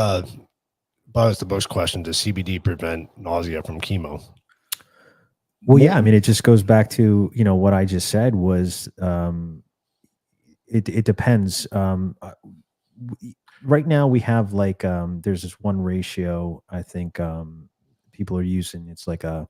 S1: Buzz the Bush question, does CBD prevent nausea from chemo?
S3: Well, yeah, I mean, it just goes back to, what I just said was, it depends. Right now we have there's this one ratio, I think, people are using. It's like a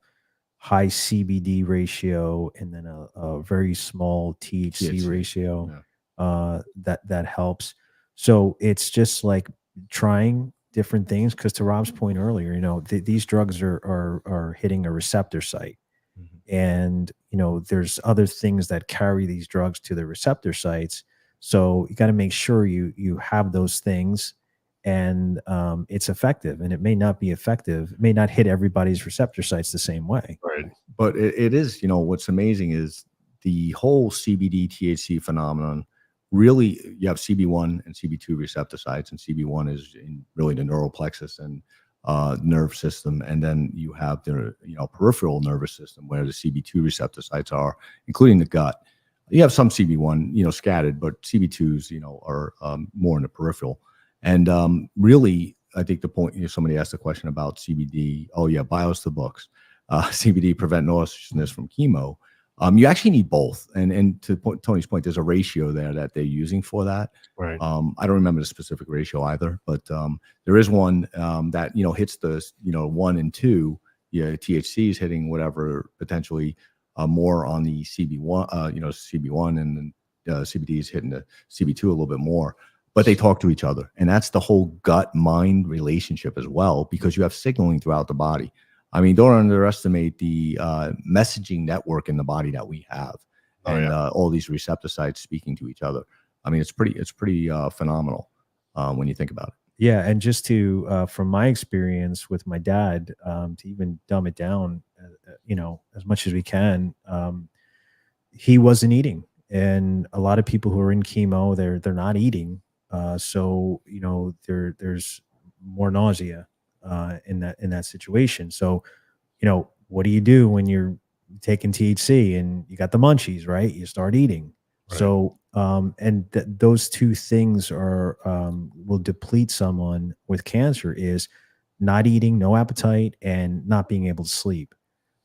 S3: high CBD ratio and then a very small THC
S2: THC,
S3: ratio
S2: yeah.
S3: that helps. So it's just like trying different things, because to Rob's point earlier, these drugs are hitting a receptor site,
S2: Mhm.
S3: and there's other things that carry these drugs to the receptor sites. So you got to make sure you have those things, and it's effective. And it may not be effective, it may not hit everybody's receptor sites the same way.
S1: Right.
S2: But it is, what's amazing is the whole CBD THC phenomenon. Really, you have CB1 and CB2 receptor sites, and CB1 is in really the neural plexus and nerve system, and then you have the peripheral nervous system where the CB2 receptor sites are, including the gut. You have some CB1 scattered, but CB2s are more in the peripheral. And really, I think the point, somebody asked a question about CBD. Oh yeah, BIOS the books. CBD prevent nauseousness from chemo. You actually need both, and to Tony's point, there's a ratio there that they're using for that.
S1: Right.
S2: I don't remember the specific ratio either, but there is one that hits the 1 and 2. THC is hitting whatever potentially more on the CB1, CB1, and then CBD is hitting the CB2 a little bit more. But they talk to each other, and that's the whole gut-mind relationship as well, because you have signaling throughout the body. I mean, don't underestimate the messaging network in the body that we have, and all these receptor sites speaking to each other. I mean, it's pretty phenomenal when you think about it.
S3: Yeah, and just to from my experience with my dad, to even dumb it down, as much as we can, he wasn't eating, and a lot of people who are in chemo, they're not eating, so there's more nausea in that situation. So, what do you do when you're taking THC and you got the munchies, right? You start eating.
S1: Right.
S3: So, and those two things are will deplete someone with cancer: is not eating, no appetite, and not being able to sleep.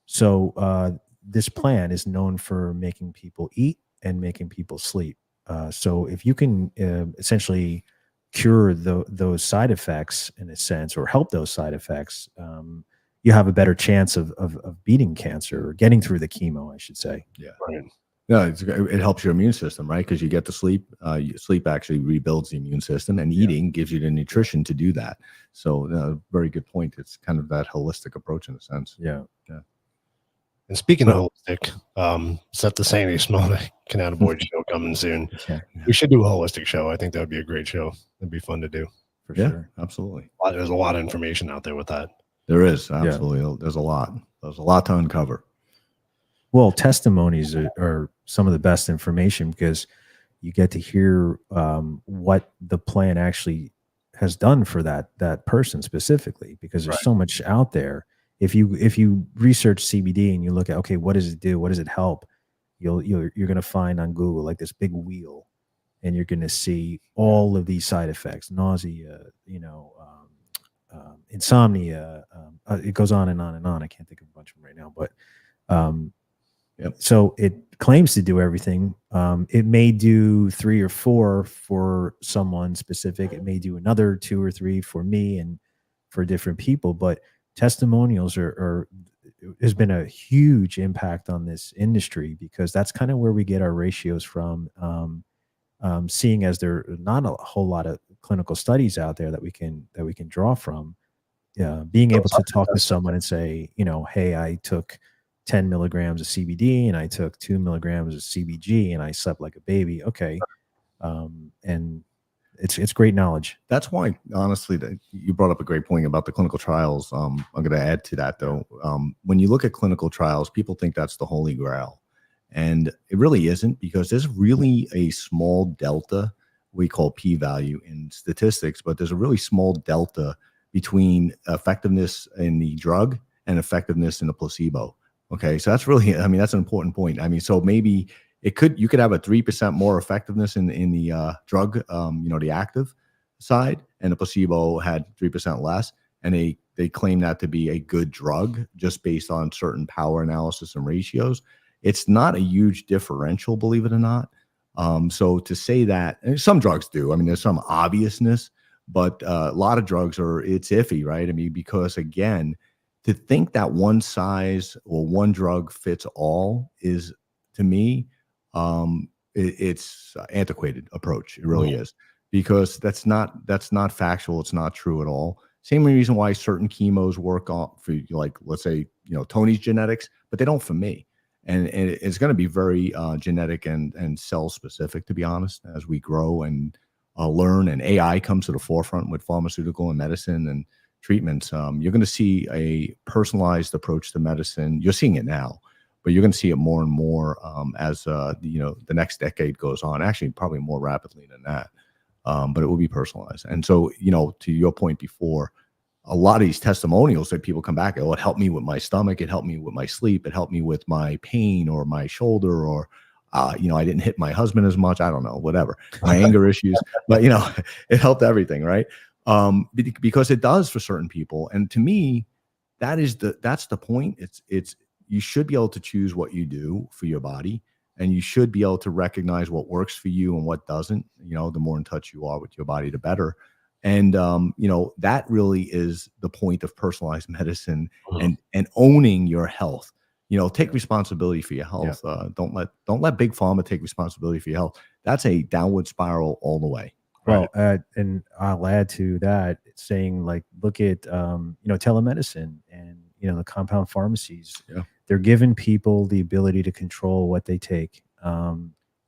S3: So, this plan is known for making people eat and making people sleep. So, if you can essentially cure those side effects in a sense, or help those side effects, you have a better chance of beating cancer, or getting through the chemo, I should say.
S2: Yeah.
S1: Right.
S2: No, it helps your immune system, right? Because you get to sleep. Sleep actually rebuilds the immune system, and eating gives you the nutrition to do that. So, very good point. It's kind of that holistic approach in a sense.
S3: Yeah.
S1: And speaking of holistic, set the Sandy Small Cannabinoid show coming soon.
S3: Yeah.
S1: We should do a holistic show. I think that would be a great show. It'd be fun to do.
S3: For sure.
S2: Absolutely.
S1: There's a lot of information out there with that.
S2: There is absolutely. There's a lot. There's a lot to uncover.
S3: Well, testimonies are some of the best information, because you get to hear what the plan actually has done for that person specifically, because there's so much out there. If you research CBD and you look at, okay, what does it do? What does it help? You're going to find on Google like this big wheel, and you're going to see all of these side effects: nausea, insomnia. It goes on and on and on. I can't think of a bunch of them right now, but so it claims to do everything. It may do 3 or 4 for someone specific. It may do another 2 or 3 for me and for different people. But testimonials has been a huge impact on this industry, because that's kind of where we get our ratios from. Seeing as there are not a whole lot of clinical studies out there that we can draw from, being able to talk to someone and say, hey, I took 10 milligrams of CBD and I took 2 milligrams of CBG and I slept like a baby. Okay. And it's great knowledge.
S2: That's why, honestly, that you brought up a great point about the clinical trials. I'm going to add to that, though. When you look at clinical trials, people think that's the holy grail, and it really isn't, because there's really a small delta we call p-value in statistics, but there's a really small delta between effectiveness in the drug and effectiveness in the placebo. Okay, so that's really, that's an important point. So maybe you could have a 3% more effectiveness in the drug, the active side, and the placebo had 3% less, and they claim that to be a good drug just based on certain power analysis and ratios. It's not a huge differential, believe it or not. So to say that, and some drugs do. There's some obviousness, but a lot of drugs it's iffy, right? Because again, to think that one size or one drug fits all is, to me, it's antiquated approach. It really is, because that's not factual. It's not true at all. Same reason why certain chemos work on for, like, let's say, Tony's genetics, but they don't for me. And it's going to be very genetic and cell specific, to be honest, as we grow and learn, and AI comes to the forefront with pharmaceutical and medicine and treatments. You're going to see a personalized approach to medicine. You're seeing it now, but you're going to see it more and more as the next decade goes on. Actually, probably more rapidly than that. But it will be personalized. And so, to your point before, a lot of these testimonials that people come back, oh, it helped me with my stomach, it helped me with my sleep, it helped me with my pain or my shoulder, or I didn't hit my husband as much. I don't know, whatever, my anger issues, but it helped everything, right? Because it does for certain people. And to me, that's the point. It's you should be able to choose what you do for your body, and you should be able to recognize what works for you and what doesn't. The more in touch you are with your body, the better. And that really is the point of personalized medicine, and owning your health. Take responsibility for your health. Don't let big pharma take responsibility for your health. That's a downward spiral all the way.
S3: Well, and I'll add to that, saying, like, look at telemedicine and the compound pharmacies.
S2: Yeah.
S3: They're giving people the ability to control what they take.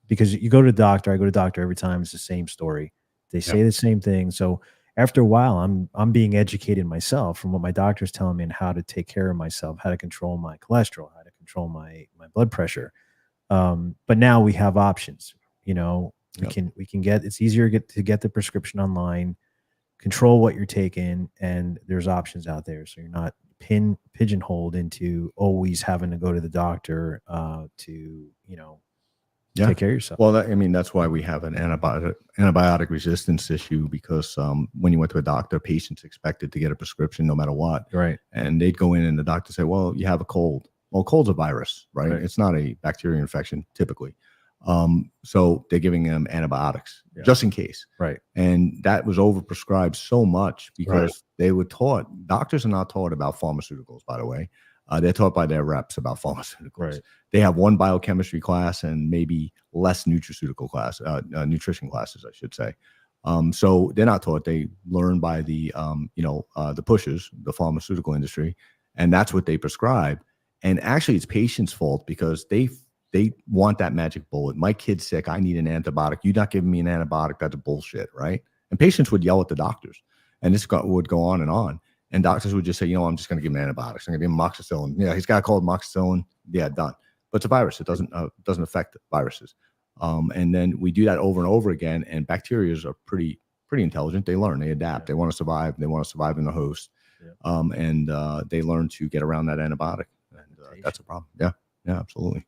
S3: Because you go to the doctor, I go to the doctor every time, it's the same story. They say the same thing. So after a while, I'm being educated myself from what my doctor's telling me, and how to take care of myself, how to control my cholesterol, how to control my blood pressure. But now we have options. We can get, it's easier to get the prescription online, control what you're taking, and there's options out there. So you're not pigeonholed into always having to go to the doctor to take care of yourself.
S2: Well, that's why we have an antibiotic resistance issue, because when you went to a doctor, patients expected to get a prescription no matter what.
S3: Right.
S2: And they'd go in and the doctor say, well, you have a cold. Well, cold's a virus, right? It's not a bacterial infection typically. So they're giving them antibiotics just in case.
S3: Right.
S2: And that was overprescribed so much because they were taught, doctors are not taught about pharmaceuticals, by the way. They're taught by their reps about pharmaceuticals.
S3: Right.
S2: They have one biochemistry class and maybe less nutrition classes, I should say. So they're not taught. They learn by the pushers, the pharmaceutical industry, and that's what they prescribe. And actually, it's patients' fault, because they want that magic bullet. My kid's sick. I need an antibiotic. You're not giving me an antibiotic. That's bullshit, right? And patients would yell at the doctors, and this would go on and on. And doctors would just say, I'm just going to give him antibiotics. I'm going to give him amoxicillin. Yeah, he's got a cold, amoxicillin. Yeah, done. But it's a virus. It doesn't affect viruses. And then we do that over and over again. And bacteria are pretty intelligent. They learn. They adapt. They want to survive. They want to survive in the host. And they learn to get around that antibiotic. And that's a problem. Yeah, absolutely.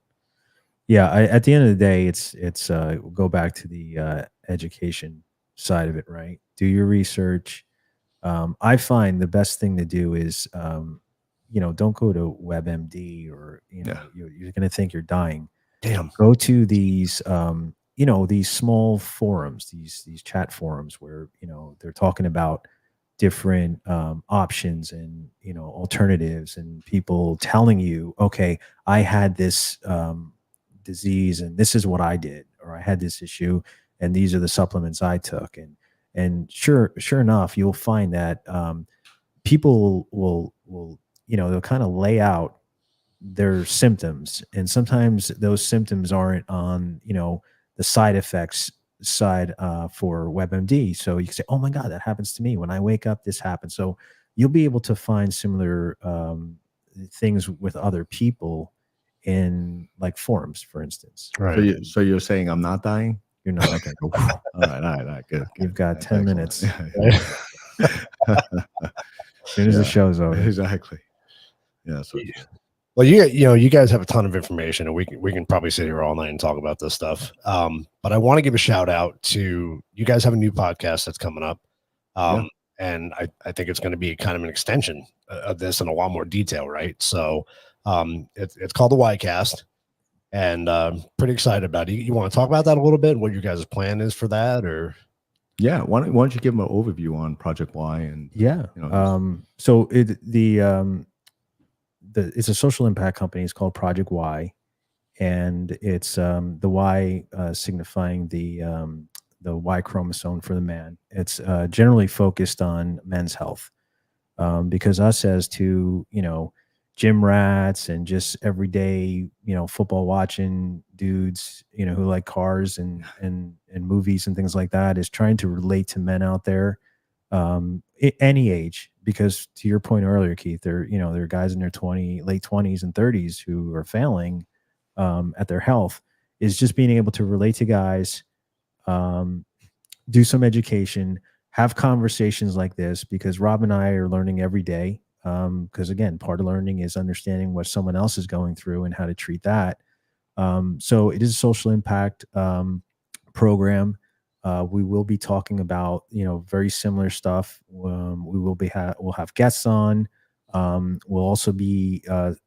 S3: Yeah. At the end of the day, it's we'll go back to the education side of it, right? Do your research. I find the best thing to do is, don't go to WebMD, or, you're going to think you're dying.
S1: Damn.
S3: Go to these, these small forums, these chat forums where, they're talking about different options and, alternatives, and people telling you, okay, I had this disease and this is what I did, or I had this issue and these are the supplements I took. And sure enough, you'll find that people will they'll kind of lay out their symptoms, and sometimes those symptoms aren't on the side effects side for WebMD. So you can say, oh my God, that happens to me. When I wake up, this happens. So you'll be able to find similar things with other people in, like, forums, for instance.
S1: Right.
S2: So you're saying I'm not dying?
S3: You're not. Okay.
S2: All right, good.
S3: You've got 10 minutes.
S2: Yeah.
S3: As soon as the show's over.
S2: Exactly. Yeah. So
S1: Well, you guys have a ton of information, and we can probably sit here all night and talk about this stuff. But I want to give a shout out to you guys. Have a new podcast that's coming up, and I think it's going to be kind of an extension of this in a lot more detail, right? So it's called the Ycast, and pretty excited about it. You want to talk about that a little bit? What your guys' plan is for that, or?
S2: Yeah, why don't you give them an overview on Project Y and
S3: so it's a social impact company. It's called Project Y, and it's the Y signifying the Y chromosome for the man. It's generally focused on men's health, because us as two, gym rats and just everyday, football watching dudes, who like cars and movies and things like that, is trying to relate to men out there, any age, because to your point earlier, Keith, there are guys in their late 20s and 30s who are failing at their health. Is just being able to relate to guys, do some education, have conversations like this, because Rob and I are learning every day. Because again, part of learning is understanding what someone else is going through and how to treat that. So it is a social impact program. We will be talking about very similar stuff. We'll have guests on. We'll also be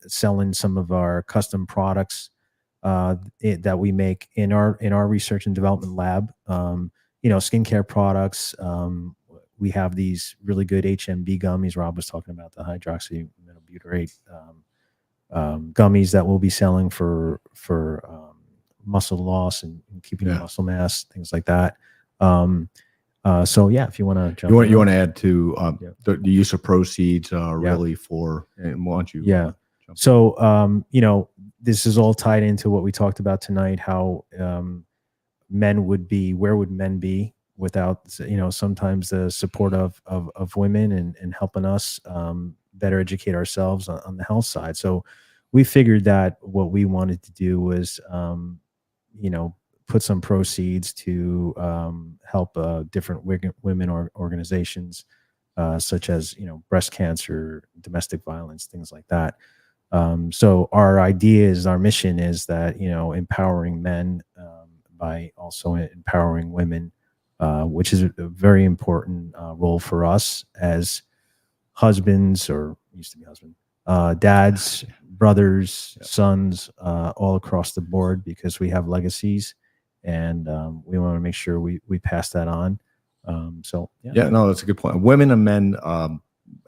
S3: selling some of our custom products that we make in our research and development lab. Skincare products. We have these really good HMB gummies. Rob was talking about the hydroxybutyrate gummies that we'll be selling for muscle loss and keeping your muscle mass, things like that. So yeah, if you want to jump,
S2: you want to add to the use of proceeds really for, and why don't you?
S3: Yeah. So this is all tied into what we talked about tonight. How where would men be without sometimes the support of women and helping us better educate ourselves on the health side. So we figured that what we wanted to do was put some proceeds to help different women organizations, such as breast cancer, domestic violence, things like that. So our mission is that empowering men by also empowering women, which is a very important role for us as husbands, or used to be husband, dads, brothers, sons, all across the board, because we have legacies, and we want to make sure we pass that on. No,
S2: that's a good point. Women and men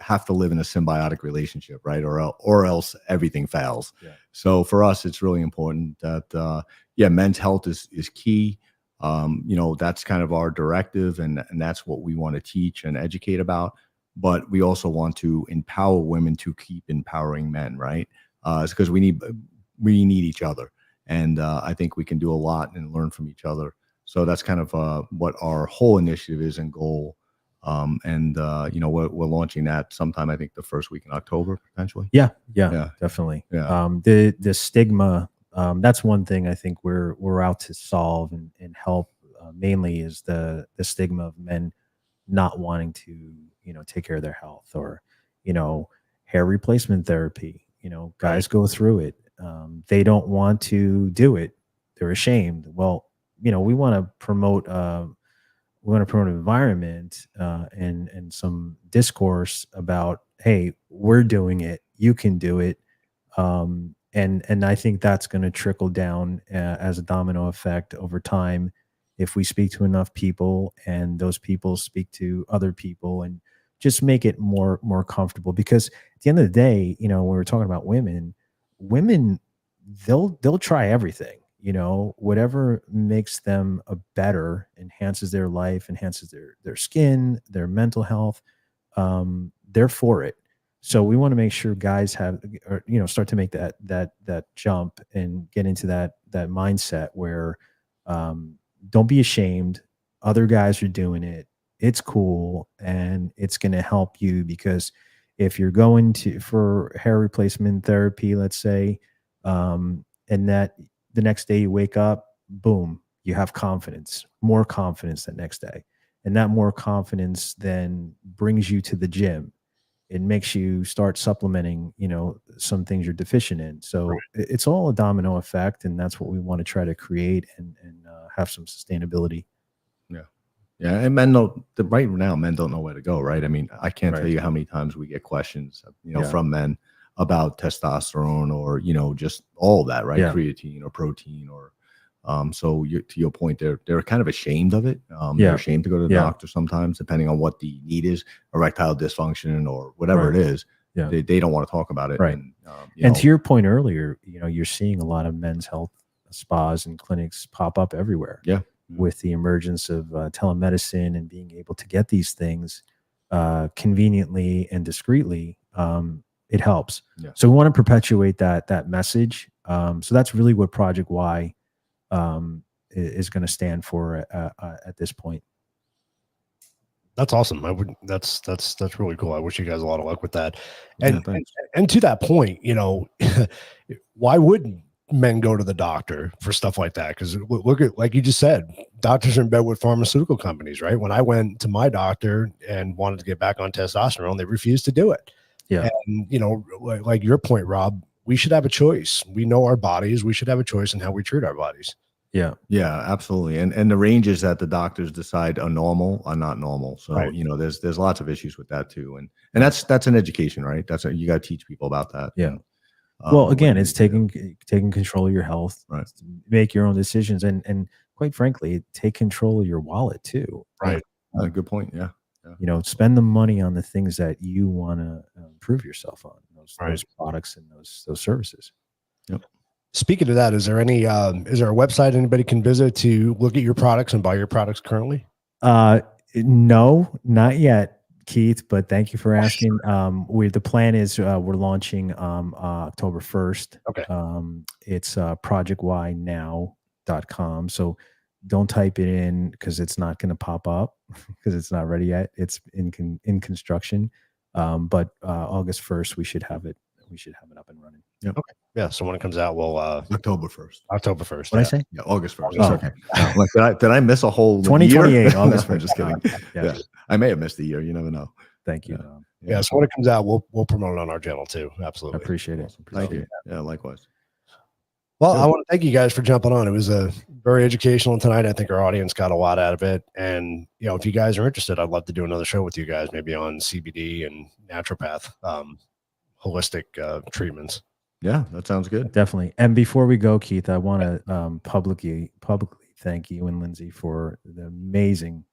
S2: have to live in a symbiotic relationship, right? Or else everything fails. Yeah. So for us, it's really important that men's health is key. That's kind of our directive, and that's what we want to teach and educate about. But we also want to empower women to keep empowering men, right? It's because we need each other, and I think we can do a lot and learn from each other. So that's kind of what our whole initiative is and goal. We're launching that sometime, I think the first week in October, potentially.
S3: Yeah, definitely.
S2: Yeah.
S3: The stigma, that's one thing I think we're out to solve and help. Mainly is the stigma of men not wanting to take care of their health, or hair replacement therapy. Guys go through it. They don't want to do it. They're ashamed. Well, we want to promote an environment and some discourse about, hey, we're doing it, you can do it. And I think that's going to trickle down as a domino effect over time, if we speak to enough people and those people speak to other people, and just make it more comfortable. Because at the end of the day, when we're talking about women, they'll try everything, whatever makes them a better, enhances their life, enhances their skin, their mental health. They're for it. So we want to make sure guys start to make that jump and get into that mindset where, don't be ashamed. Other guys are doing it. It's cool, and it's going to help you, because if you're going for hair replacement therapy, let's say, and that the next day you wake up, boom, you have more confidence the next day. And that more confidence then brings you to the gym. It makes you start supplementing, some things you're deficient in. So it's all a domino effect, and that's what we want to try to create and have some sustainability.
S2: Yeah. And right now, men don't know where to go, right? I mean, I can't tell you how many times we get questions, from men about testosterone, or, just all of that, right? Yeah. Creatine or protein, or, so to your point, they're kind of ashamed of it. They're ashamed to go to the doctor sometimes, depending on what the need is, erectile dysfunction or whatever it is. Yeah. They don't want to talk about it.
S3: Right.
S2: And
S3: And to your point earlier, you're seeing a lot of men's health spas and clinics pop up everywhere.
S2: Yeah.
S3: With the emergence of telemedicine and being able to get these things conveniently and discreetly, it helps.
S2: Yeah.
S3: So we want to perpetuate that message. So that's really what Project Y is going to stand for at this point.
S1: That's awesome. That's really cool. I wish you guys a lot of luck with that. And
S2: Yeah,
S1: and to that point, why wouldn't men go to the doctor for stuff like that? Because look at, like you just said, doctors are in bed with pharmaceutical companies, right? When I went to my doctor and wanted to get back on testosterone, they refused to do it.
S3: Yeah.
S1: And like your point, Rob, we should have a choice. We know our bodies. We should have a choice in how we treat our bodies.
S3: Yeah.
S2: Yeah, absolutely. And the ranges that the doctors decide are normal are not normal. So,
S1: Right.
S2: There's lots of issues with that too. And that's an education, right? You got to teach people about that.
S3: Yeah.
S2: And,
S3: Well, again, it's taking control of your health,
S2: Right.
S3: Make your own decisions, and quite frankly, take control of your wallet too.
S1: Right.
S2: Good point. Yeah.
S3: Spend the money on the things that you want to improve yourself on, those products and those services.
S2: Yep.
S1: Speaking of that, is there a website anybody can visit to look at your products and buy your products currently?
S3: No, not yet, Keith, but thank you for asking. The plan is we're launching October 1st.
S1: Okay.
S3: It's projectYnow.com. So don't type it in because it's not going to pop up because it's not ready yet. It's in construction. But August 1st, we should have it up and running.
S2: Yep.
S1: Okay. Yeah. So when it comes out, we'll
S2: October 1st.
S1: October 1st.
S3: What I say?
S2: Yeah, August 1st.
S3: Oh.
S2: Okay. Did I miss a whole
S3: 2028,
S2: year?
S3: August 1st.
S2: I'm just kidding.
S3: Yeah.
S2: I may have missed the year. You never know.
S3: Thank you.
S1: Yeah. So when it comes out, we'll promote it on our channel too. Absolutely.
S3: I appreciate it.
S2: Thank you. Yeah, likewise.
S1: Well, I want to thank you guys for jumping on. It was very educational tonight. I think our audience got a lot out of it. And, if you guys are interested, I'd love to do another show with you guys, maybe on CBD and naturopath, holistic treatments.
S2: Yeah, that sounds good.
S3: Definitely. And before we go, Keith, I want to publicly thank you and Lindsay for the amazing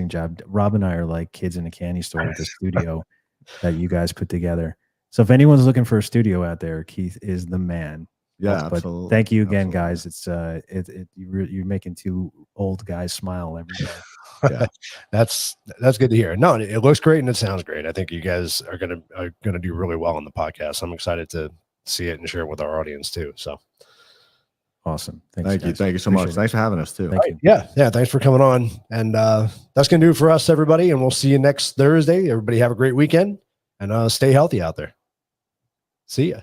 S3: job. Rob and I are like kids in a candy store at the studio that you guys put together. So if anyone's looking for a studio out there, Keith is the man.
S2: Yeah,
S3: But
S2: absolutely.
S3: thank you again,
S2: Absolutely.
S3: guys. You're making two old guys smile every day.
S2: Yeah.
S1: That's good to hear. No, it looks great and it sounds great. I think you guys are gonna do really well on the podcast. I'm excited to see it and share it with our audience too. So
S3: Awesome.
S2: Thank you.
S3: guys.
S2: Thank you so much.
S3: Appreciate it.
S2: Thanks for having us too.
S3: Thank you.
S1: yeah, thanks for coming on. And that's gonna do it for us, everybody. And we'll see you next Thursday. Everybody have a great weekend and stay healthy out there. See ya.